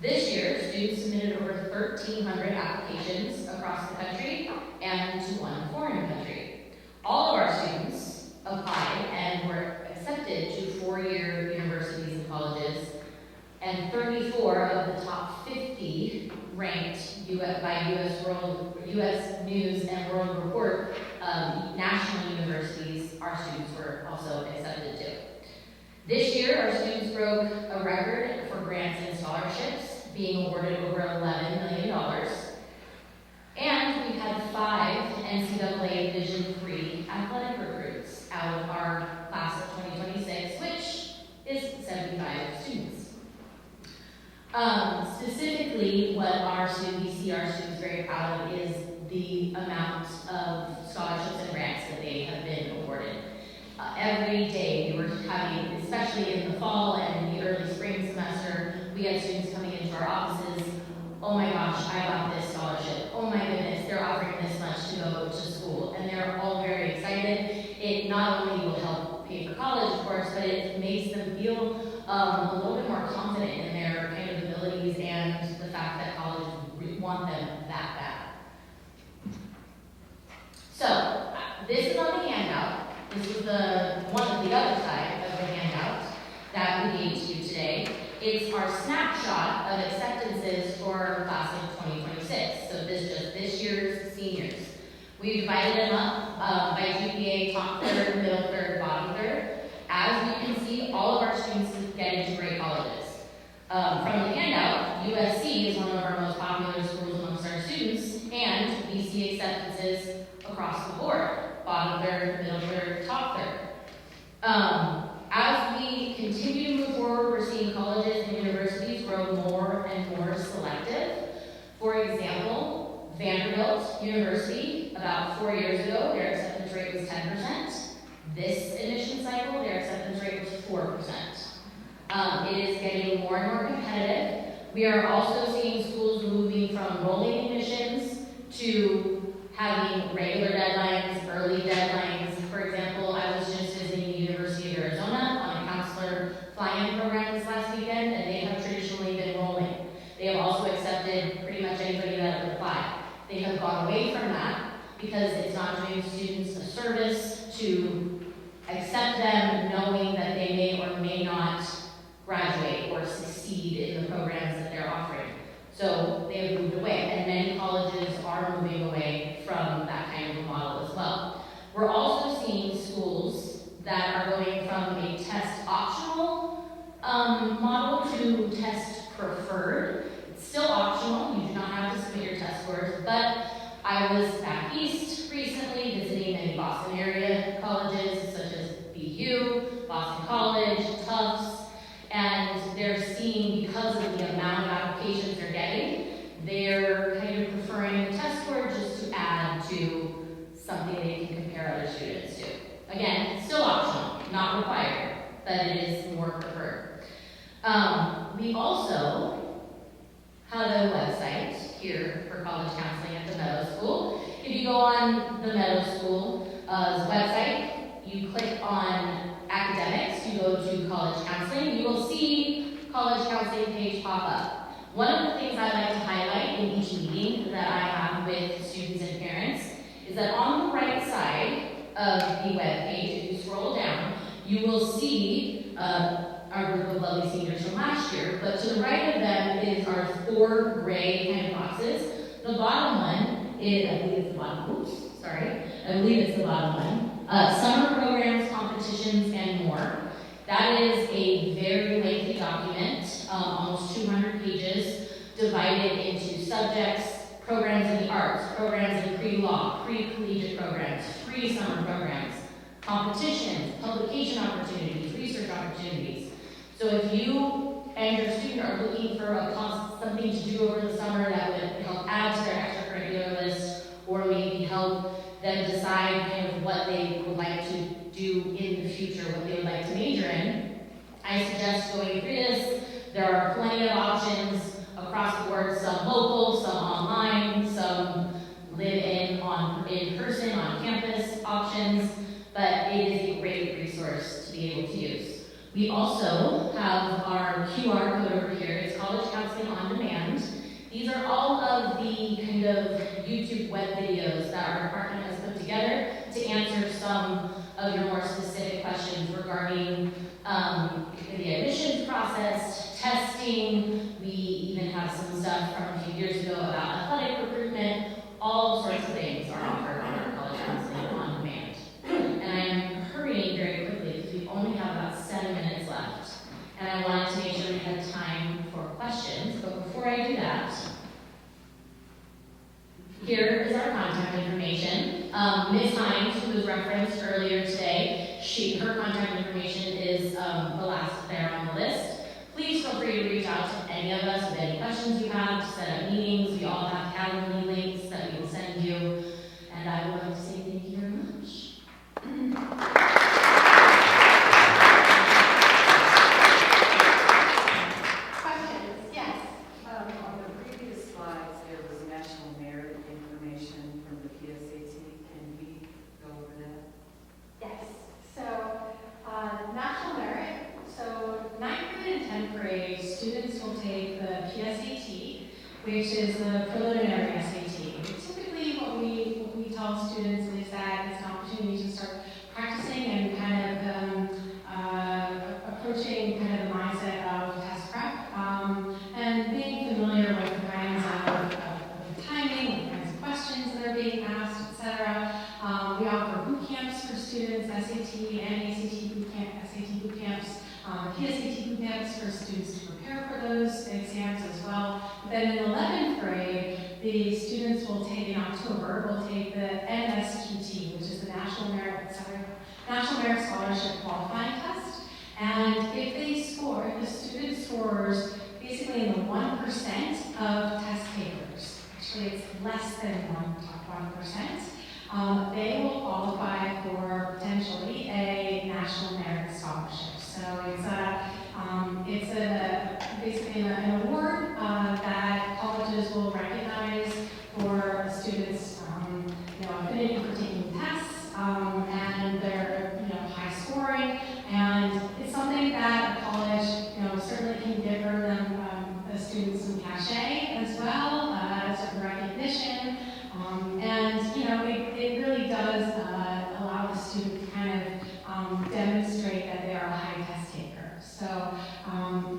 This year, students submitted over 1,300 applications across the country and to one foreign country. All of our students applied and were accepted to four-year universities and colleges, and 34 of the top 50 ranked by U.S. News and World Report national universities our students were also accepted to. This year, our students broke a record for grants and scholarships, being awarded over $11 million. And we had 5 NCAA Division III athletic recruits out of our class of 2026, which is 75 students. Specifically, what we see our students very proud of is the amount of scholarships and grants that they have been awarded. Every day we were having, especially in the fall and in the early spring semester, we had students coming into our offices. Oh my gosh, I got this scholarship. Oh my goodness, they're offering this much to go to school. And they're all very excited. It not only will help pay for college, of course, but it makes them feel a little bit more confident in their kind of abilities and the fact that colleges want them that bad. So, this is on the handout. This is one of the other side of the handout that we gave to you today. It's our snapshot of acceptances for class of 2026. So this year's seniors. We divided them up by GPA, top third, middle third, bottom third. As you can see, all of our students get into great colleges. From the handout, USC is one of our most popular schools amongst our students, and we see acceptances across the board. Bottom third, middle third, top third. As we continue to move forward, we're seeing colleges and universities grow more and more selective. For example, Vanderbilt university, about 4 years ago, their acceptance rate was 10%. This admission cycle, their acceptance rate was 4%. It is getting more and more competitive. We are also seeing schools moving from rolling admissions to having regular deadlines, early deadlines. For example, I was just visiting the University of Arizona on a counselor fly-in program this last weekend, and they have traditionally been rolling. They have also accepted pretty much anybody that would apply. They have gone away from that because it's not doing students a service to accept them knowing that they may or may not graduate or succeed in the programs that they're offering. So they have moved away, and many colleges are moving away from that kind of a model as well. We're also seeing schools that are going from a test optional model to test preferred. It's still optional, you do not have to submit your test scores, but I was back east recently visiting many Boston area colleges such as BU, Boston College, Tufts, and they're seeing, because of the amount of applications they're getting, they're kind of preferring the test score just to add to something they can compare other students to. Again, it's still optional, not required, but it is more preferred. We also have a website here for college counseling at the Meadows School. If you go on the Meadows School's website, you click on academics, you go to college counseling, you will see college counseling page pop up. One of the things I like to highlight in each meeting that I have with students and parents is that on the right side of the web page, if you scroll down, you will see our group of lovely seniors from last year, but to the right of them is our 4 gray kind of boxes. The bottom one is, I believe it's the bottom, I believe it's the bottom one. Summer programs, competitions, and more. That is a very lengthy document, almost 200 pages, divided into subjects, programs in the arts, programs in pre-law, pre-collegiate programs, free summer programs, competitions, publication opportunities, research opportunities. So if you and your student are looking for something to do over the summer that would help add to their extracurricular list, or maybe help them decide kind of what they would like to do in the future, what they would like to major in, I suggest going through this. There are plenty of options across the board, some local, some online, some in person, on campus options, but it is a great resource to be able to use. We also have our QR code over here. It's College Counseling on Demand. These are all of the kind of YouTube web videos that our department has put together to answer some of your more specific questions regarding the admissions process, testing. We even have some stuff from a few years ago about athletic recruitment. All sorts of things are offered on our College Counseling on Demand. And I am hurrying very quickly because we only have about 7 minutes left. And I wanted to make sure we had time for questions, but before I do that, here is our contact information. Ms. Hines, who was referenced earlier today, her contact information is the last there on the list. Please feel free to reach out to any of us with any questions you have, to set up meetings. We all have Calendly links that we will send you. And I would like to say thank you very much. Questions? Yes. On the previous slides, there was national merit information from the PSAT. Can we go over that? Yes. So, national merit. So, 9th grade and 10th grade students will take the PSAT, which is the preliminary SAT. Typically, what we tell students is that it's an opportunity to start practicing and kind of approaching kind of the mindset of test prep and being familiar with the kinds of timing, the kinds of questions that are being asked, etc. We offer boot camps for students, SAT and ACT boot camps, PSAT boot camps for students to prepare for those exams as well. Then in 11th grade, the students will take in October, will take the NSQT, which is the National Merit Scholarship Qualifying Test. And if the student scores basically in the 1% of test takers, actually it's less than 1%, they will qualify for potentially a National Merit Scholarship. So it's basically an award that colleges will recognize for students' affinity for taking tests and their high scoring, and it's something that a college certainly can give them the students some cachet as well, some recognition, and it really does allow the student to kind of demonstrate that they are a high test taker. So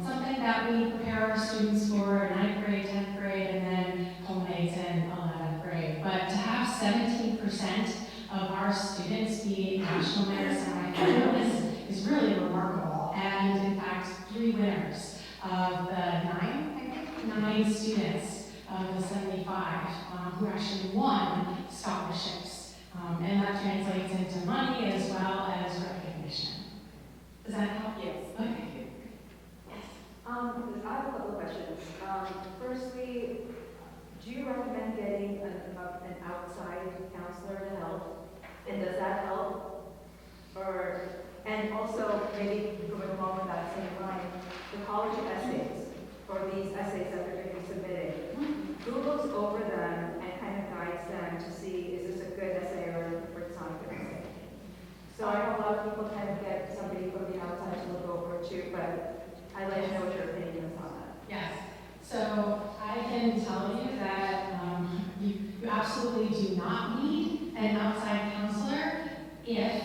something that we prepare our students for in 9th grade, 10th grade, and then culminates in 11th grade. But to have 17% of our students be national merit semifinalists is really remarkable. And in fact, 3 winners of the 9 students of the 75 who actually won scholarships. And that translates into money as well as recognition. Does that help? Yes. Okay. Yes. I have a couple of questions. Firstly, do you recommend getting an outside counselor to help? And does that help? And also, maybe going along with that same line, the college essays, or these essays that are going to be submitted, who looks over them and kind of guides them to see, is this a good essay or it's not a good essay? So I know a lot of people kind of get somebody from the outside to look over it too, but I'd like to know what your opinion is on that. Yes. So I can tell you that you absolutely do not need an outside counselor if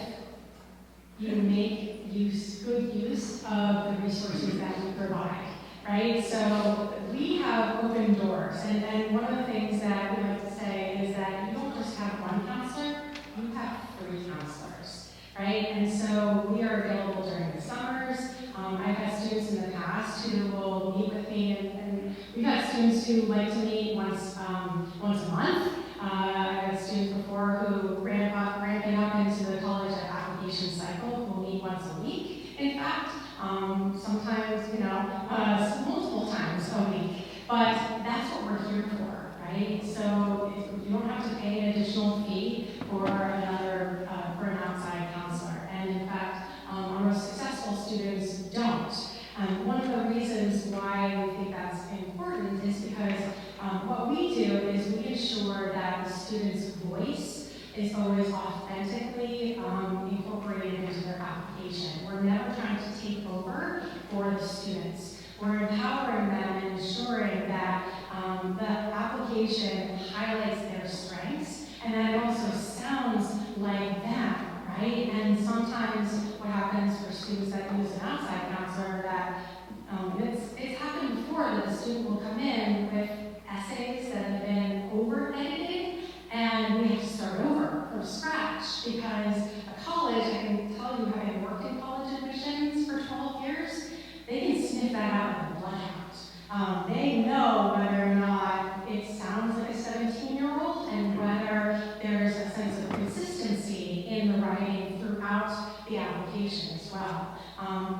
you make good use of the resources that we provide, right? So we have open doors, and one of the things that we like to say is that you don't just have one counselor, you have 3 counselors, right? And so we are available during the summers. I've had students in the past who will meet with me, and we've had students who like to meet once a month. I've had students before who ramping up into the college application cycle who will meet once a week. In fact, sometimes multiple times a week. But that's what we're here for, right? So you don't have to pay an additional fee for an outside counselor. And in fact, our most successful students don't. One of the reasons why we think that's important is because what we do is we ensure that the student's voice is always authentically incorporated into their application. We're never trying to take over for the students. We're empowering them and ensuring that the application highlights their strengths and that it also sounds like them, right? And sometimes what happens for students that use an outside counselor that it's happened before that the student will come in with essays that have been over-edited and we have to start over from scratch because a college, I can tell you having worked in college admissions for 12 years, they can sniff that out with a bloodhound. They know whether or not it sounds like a 17-year-old and whether there's a sense of consistency in the writing throughout the application as well.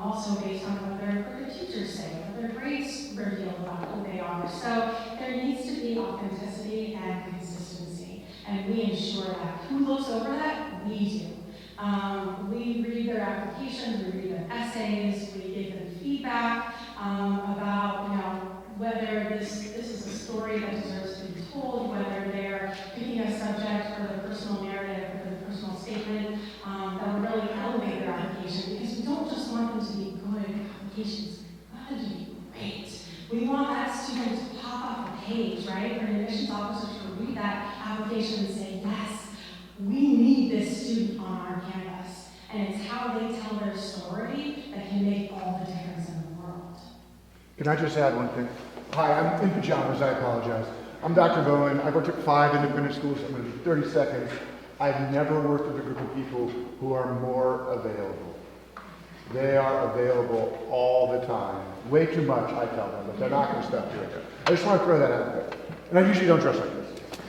Also based on what their teachers say, what their grades reveal about who they are. So there needs to be authenticity and consistency. And we ensure that. Who looks over that? We do. We read their applications, we read their essays, we give them feedback about whether this is a story that deserves to be told, whether they're picking a subject for the personal narrative or the personal statement that will really elevate their application, because we don't just want them to be good applications, we want them to be great. We want that student to pop off the page, right? For an admissions officer to read that application and say, yes, we need this student on our campus. And it's how they tell their story that can make all the difference in the world. Can I just add one thing? Hi, I'm in pajamas, I apologize. I'm Dr. Bowen. I've worked at 5 independent schools. I'm going to do 30 seconds. I've never worked with a group of people who are more available. They are available all the time. Way too much, I tell them, but they're not going to stop doing it. I just want to throw that out there. And I usually don't dress like this.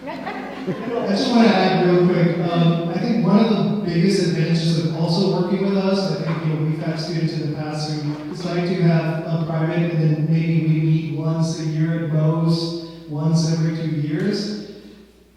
I just want to add real quick. I think one of the biggest advantages of also working with us, I think we've had students in the past who it's like to have a private, and then maybe we meet once a year at Meadows, once every 2 years.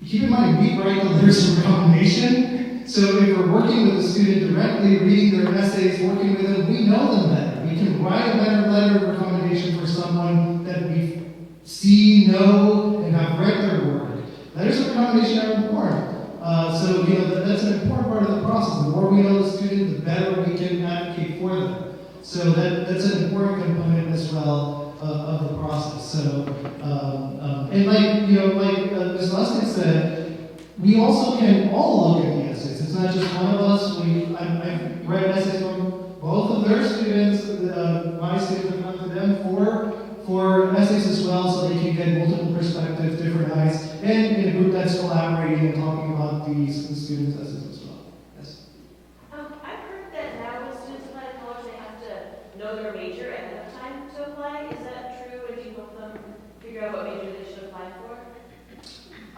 Keep in mind, we write the letters of recommendation. So if we're working with a student directly, reading their essays, working with them, we know them better. We can write a better letter of recommendation for someone that we see, know, and have read their work. Letters of recommendation are important. That's an important part of the process. The more we know the student, the better we can advocate for them. So that's an important component as well of the process. So, Ms. Lustig said, we also can all look at the essays. It's not just one of us. I've read essays from both of their students. My students have come to them for essays as well, so they can get multiple perspectives, different eyes, and in a group that's collaborating and talking about these students' essays as well. Yes. I've heard that now when students apply to college, they have to know their major ahead of time to apply. Is that true? And do you help them figure out what major they should apply for?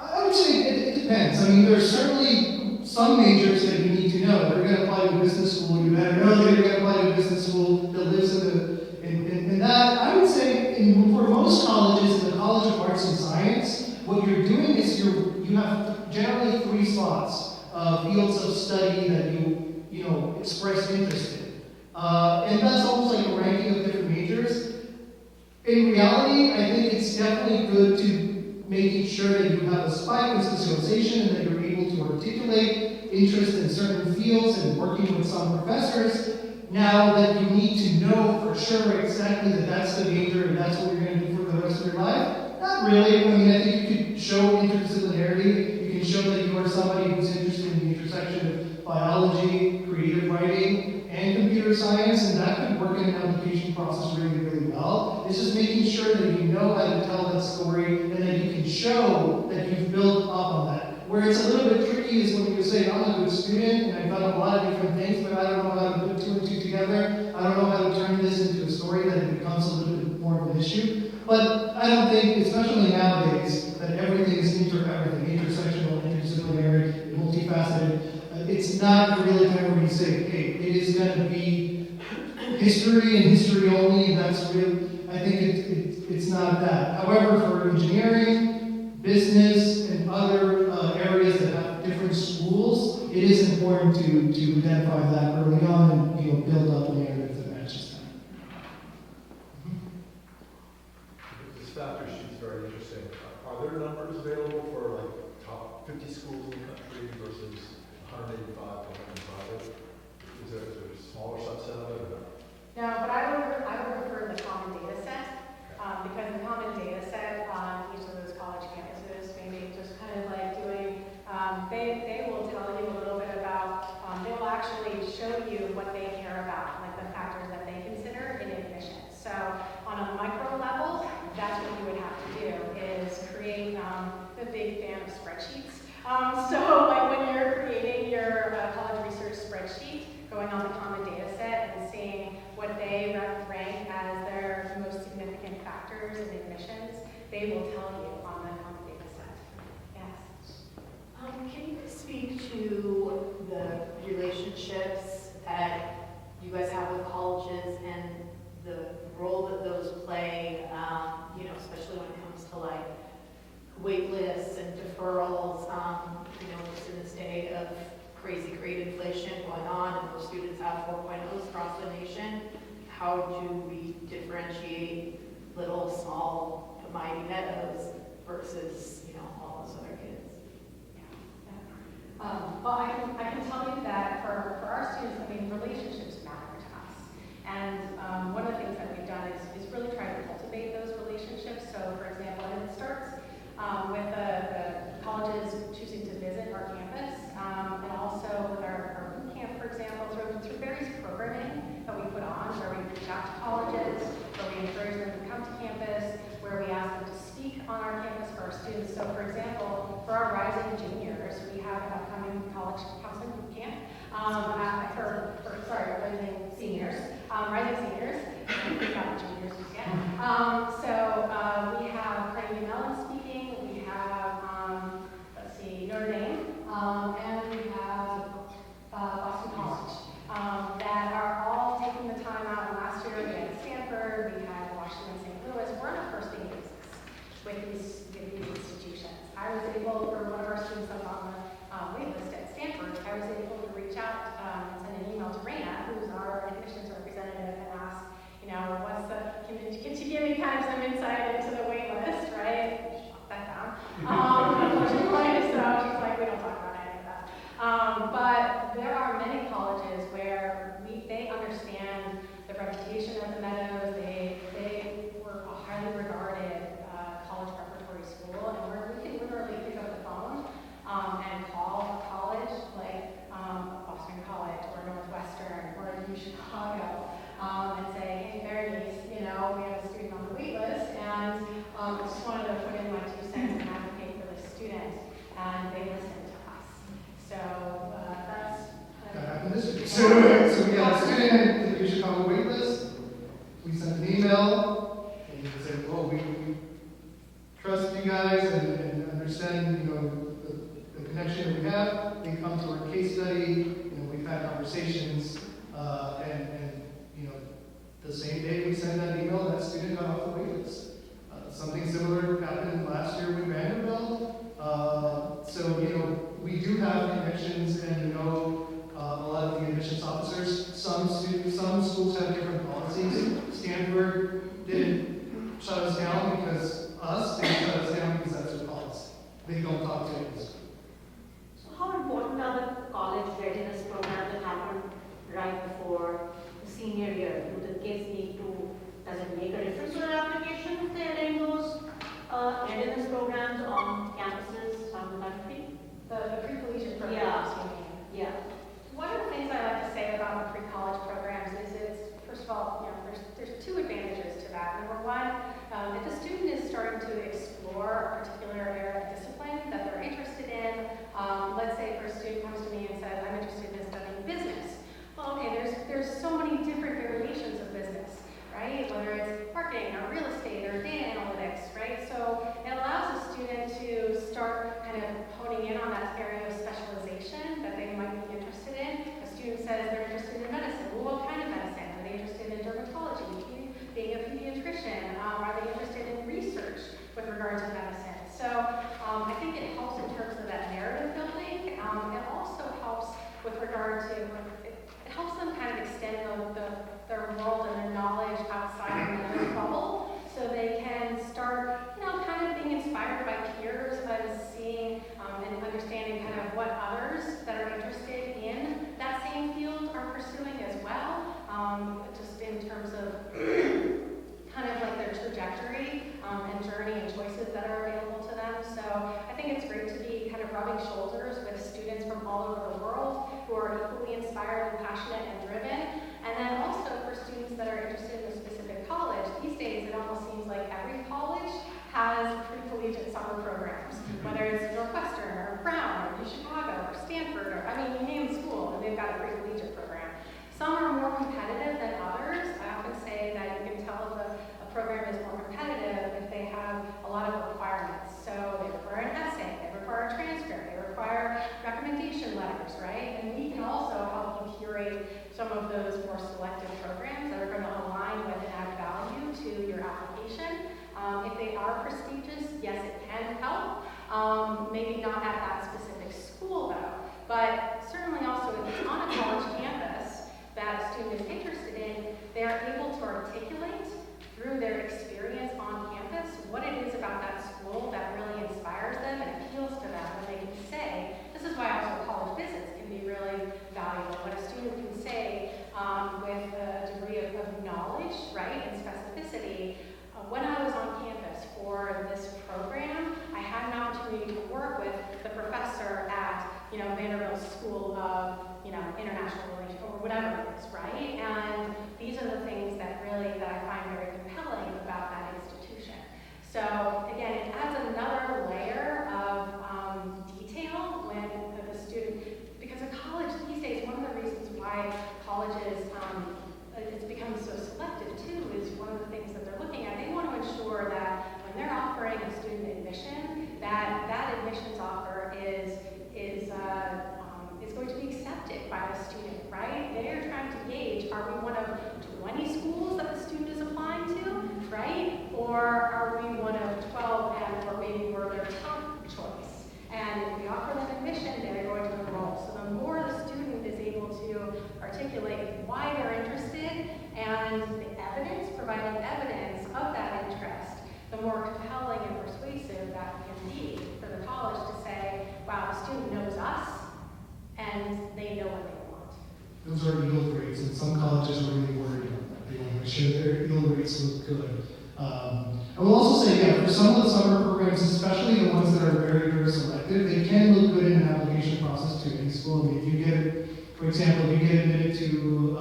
I would say it depends. I mean, there's certainly some majors that you need to know. If you're going to apply to a business school, you better know that you're going to apply to a business school that lives in that. I would say for most colleges, in the College of Arts and Science, what you're doing is you have generally 3 slots, fields of study that you express interest in. And that's almost like a ranking of different majors. In reality, I think it's definitely good to making sure that you have a spike in specialization and that you're able to articulate interest in certain fields and working with some professors. Now that you need to know for sure exactly that that's the major and that's what you're going to do for the rest of your life, not really. I mean, I think you could show interdisciplinarity. You can show that you are somebody who's interested in the intersection of biology, creative writing, and computer science, and that could work in an application process really, really well. It's just making sure that you know how to tell that story and that you can show that you've built up on that. Where it's a little bit tricky is when you say, I'm a good student and I've done a lot of different things, but I don't know how to put 2 and 2 together. I don't know how to turn this into a story that it becomes a little bit more of an issue. But I don't think, especially nowadays, that everything is intersectional, interdisciplinary, multifaceted. It's not really time where you say, hey, it is going to be history and history only. That's real. I think it's not that. However, for engineering, business, and other areas that have different schools, it is important to identify that early on and build up an area that matches them. This factor sheet's very interesting. Are there numbers available for like top 50 schools in the country versus 185 to 105? Is there a smaller subset of it or not? No, but I would refer to the common data set, because the common data set on each of those college campuses, maybe just kind of like doing, they will tell you a little bit about, they will actually show you what they care about, like the factors that they consider in admissions. So on a micro level, that's what you would have to do, is create, a big fan of spreadsheets. So like when you're creating your college research spreadsheet, going on the common data set and seeing what they rank as their most significant factors in admissions, they will tell you on the common data set. Yes. Can you speak to the relationships that you guys have with colleges and the role that those play, especially when it comes to like wait lists and deferrals, just in this day of crazy grade inflation going on and most students have 4.0s across the nation, how do we differentiate little, small, mighty Meadows versus, all those other kids? Well, I can tell you that for our students, relationships matter to us. And one of the things that we've done is really try to cultivate those relationships. So, for example, and it starts with the colleges choosing to visit our campus, and also with our boot camp, for example, through various programming that we put on, where we reach out to colleges, where we encourage them to come to campus, where we ask them to speak on our campus for our students. So, for example, for our rising juniors, we have an upcoming college counseling boot camp. Rising seniors. Not juniors yet. So we have Craig Mellon speaking. We have able, for one of our students that was on the wait list at Stanford, I was able to reach out and send an email to Raina, who's our admissions representative, and ask, you know, can you give me kind of some insight into the wait list, right? Shut that down. Unfortunately, so she's like, we don't talk about any of that. But there are many colleges where they understand the reputation of the Meadows. They were a highly regarded college preparatory school, and where we can literally pick up the phone and call a college like Boston College or Northwestern or U Chicago and say, hey, Bernice, you know, we have a student on the wait list, and just wanted to put in my 2 cents and advocate for this student, and they listen to us. So that's That happened this week. So we got a student in the Chicago wait list. We sent an email and we said, well, we trust you guys and understand, you know, the connection that we have. They come to our case study. You know, we've had conversations, and you know, the same day we sent that email, that student got off the wait list. Something similar happened last year with Vanderbilt. So you know, we do have connections and know a lot of the admissions officers. Some schools have different policies. Stanford didn't shut us down because they shut us down because that's their policy. They don't talk to us. So how important are the college readiness programs that happen right before the senior year? Do the kids does it make a difference to their application if they're in those readiness programs on campuses around the country? the pre-collegiate programs, Yeah. you mean? Yeah. One of the things I like to say about the pre-college programs is first of all, you know, there's 2 advantages to that. Number one, if the student is starting to explore a particular area of discipline that they're interested in, let's say if a student comes to me and says, I'm interested in studying business. Well, okay, there's so many different variations of business, right? Whether it's marketing or real estate or data analytics, right? So it allows a student to start kind of honing in on that area of specialization that they might be interested in. A student says they're interested in medicine. Well, what kind of medicine? Are they interested in dermatology, being a pediatrician? Are they interested in research with regard to medicine? So I think it helps in terms of that narrative building. It also helps with regard to, it helps them kind of extend their world and their knowledge outside of their bubble, so they can start, you know, kind of being inspired by peers and seeing and understanding kind of what others that are interested in that same field are pursuing as well, just in terms of kind of like their trajectory and journey and choices that are available to them. So I think it's great to be kind of rubbing shoulders with students from all over the world who are equally inspired and passionate and driven. And then also for students that are interested in a specific college, these days it almost seems like every college has pre-collegiate summer programs, whether it's Northwestern or Brown or U Chicago or Stanford, or I mean, you name the school and they've got a pre-collegiate program. Some are more competitive than others. I often say that you can tell if a program is more competitive if they have a lot of requirements. So they require an essay, they require a transcript, they require recommendation letters, right? And we can also help you curate some of those more selective programs that are going to align with and add value to your application. If they are prestigious, yes, it can help. Maybe not at that specific school though, but certainly also if it's on a college campus that a student is interested in, they are able to articulate through their experience on campus what it is about that school that really inspires them and appeals to them, when they can say, this is why also college visits can be really valuable, when a student can say with a degree of knowledge, right, and specificity, when I was on campus for this program, I had an opportunity to work with the professor at, you know, Vanderbilt School of, you know, International Relations, or whatever it is, right? And these are the things that I find very compelling about that institution. So again, it adds another layer of detail when the student, because a college these days, one of the reasons why colleges, it's become so selective too, is one of the things that they're looking at. They want to ensure that when they're offering a student admission, that admissions offer is going to be accepted by the student, right? They're trying to gauge, are we one of 20 schools that the student is applying to, right? Or are we one of providing evidence of that interest, the more compelling and persuasive that can be for the college to say, wow, the student knows us, and they know what they want. Those are yield rates, and some colleges are really worried about that. They want to make sure their yield rates look good. I will also say, yeah, for some of the summer programs, especially the ones that are very, very selective, they can look good in an application process too. In school, I mean, if you get, for example, if you get admitted to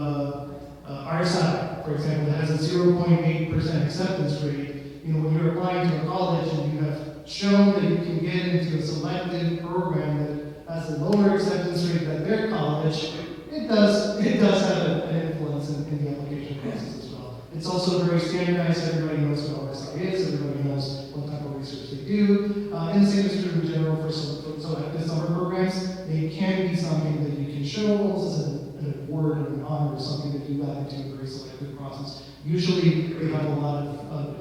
RSI, for example, that has a 0.8% acceptance rate, you know, when you're applying to a college and you have shown that you can get into a selective program that has a lower acceptance rate than their college, it does have an influence in the application process as well. It's also very standardized. Everybody knows what RSI is. Everybody knows what type of research they do. And the same is true in general for selective summer programs. They can be something that you can show almost as an award or an honor, or something that you got into a very selective process. Usually, they have a lot of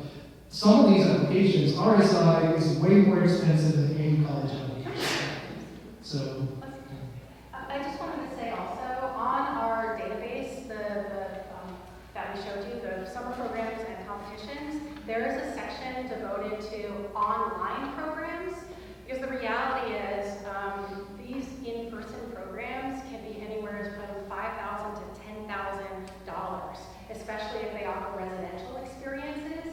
some of these applications. RSI is way more expensive than any college application. So. I just wanted to say also, on our database, that we showed you, the summer programs and competitions, there is a section devoted to online programs, because the reality is these in-person programs can be anywhere from $5,000 to $10,000, especially if they offer residential experiences,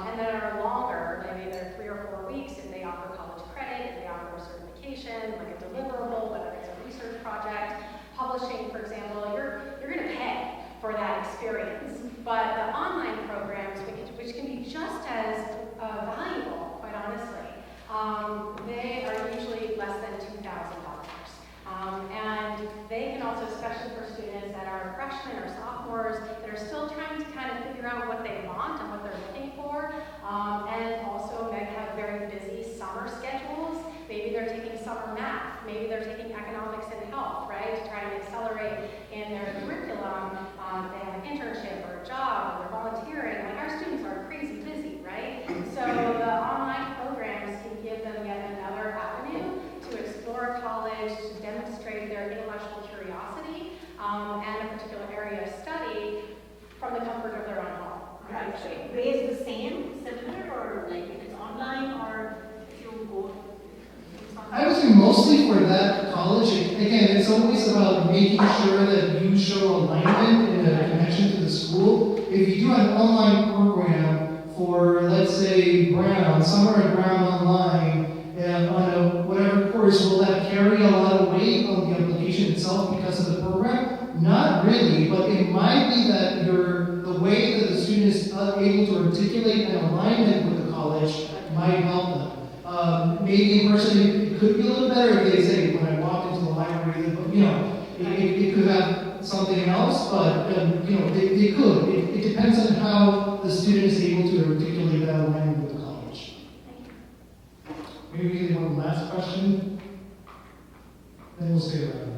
and that are longer, maybe they're 3 or 4 weeks if they offer college credit, if they offer a certification, like a deliverable, whether it's a research project. Publishing, for example, you're going to pay for that experience. But the online programs, which can be just as valuable, quite honestly, they are usually less than $2,000. And they can also, especially for students that are freshmen or sophomores, that are still trying to kind of figure out what they want and what they're looking for, and also may have very busy summer schedules. Maybe they're taking summer math, maybe they're taking economics and health, right, to try and accelerate in their curriculum. They have an internship or a job, or they're volunteering. Like, our students are crazy busy, right? So the online programs can give them yet another avenue to explore college, to demonstrate their intellectual curiosity, and a particular area of study from the comfort of their own home. Right. Grades the same, similar, or like if it's online, or if you go? I would say mostly for that college, again, it's always about making sure that you show alignment and a connection to the school. If you do have an online program for, let's say, Brown, summer at Brown online, and on a whatever course, will that carry a lot of weight on the application itself because of the program? Not really, but it might be that the way that the student is able to articulate an alignment with the college might help them. Maybe in person it could be a little better if they say, when I walked into the library, you know, it could have something else, but you know, they could. It depends on how the student is able to articulate that alignment with the college. Maybe one last question, then we'll stay around.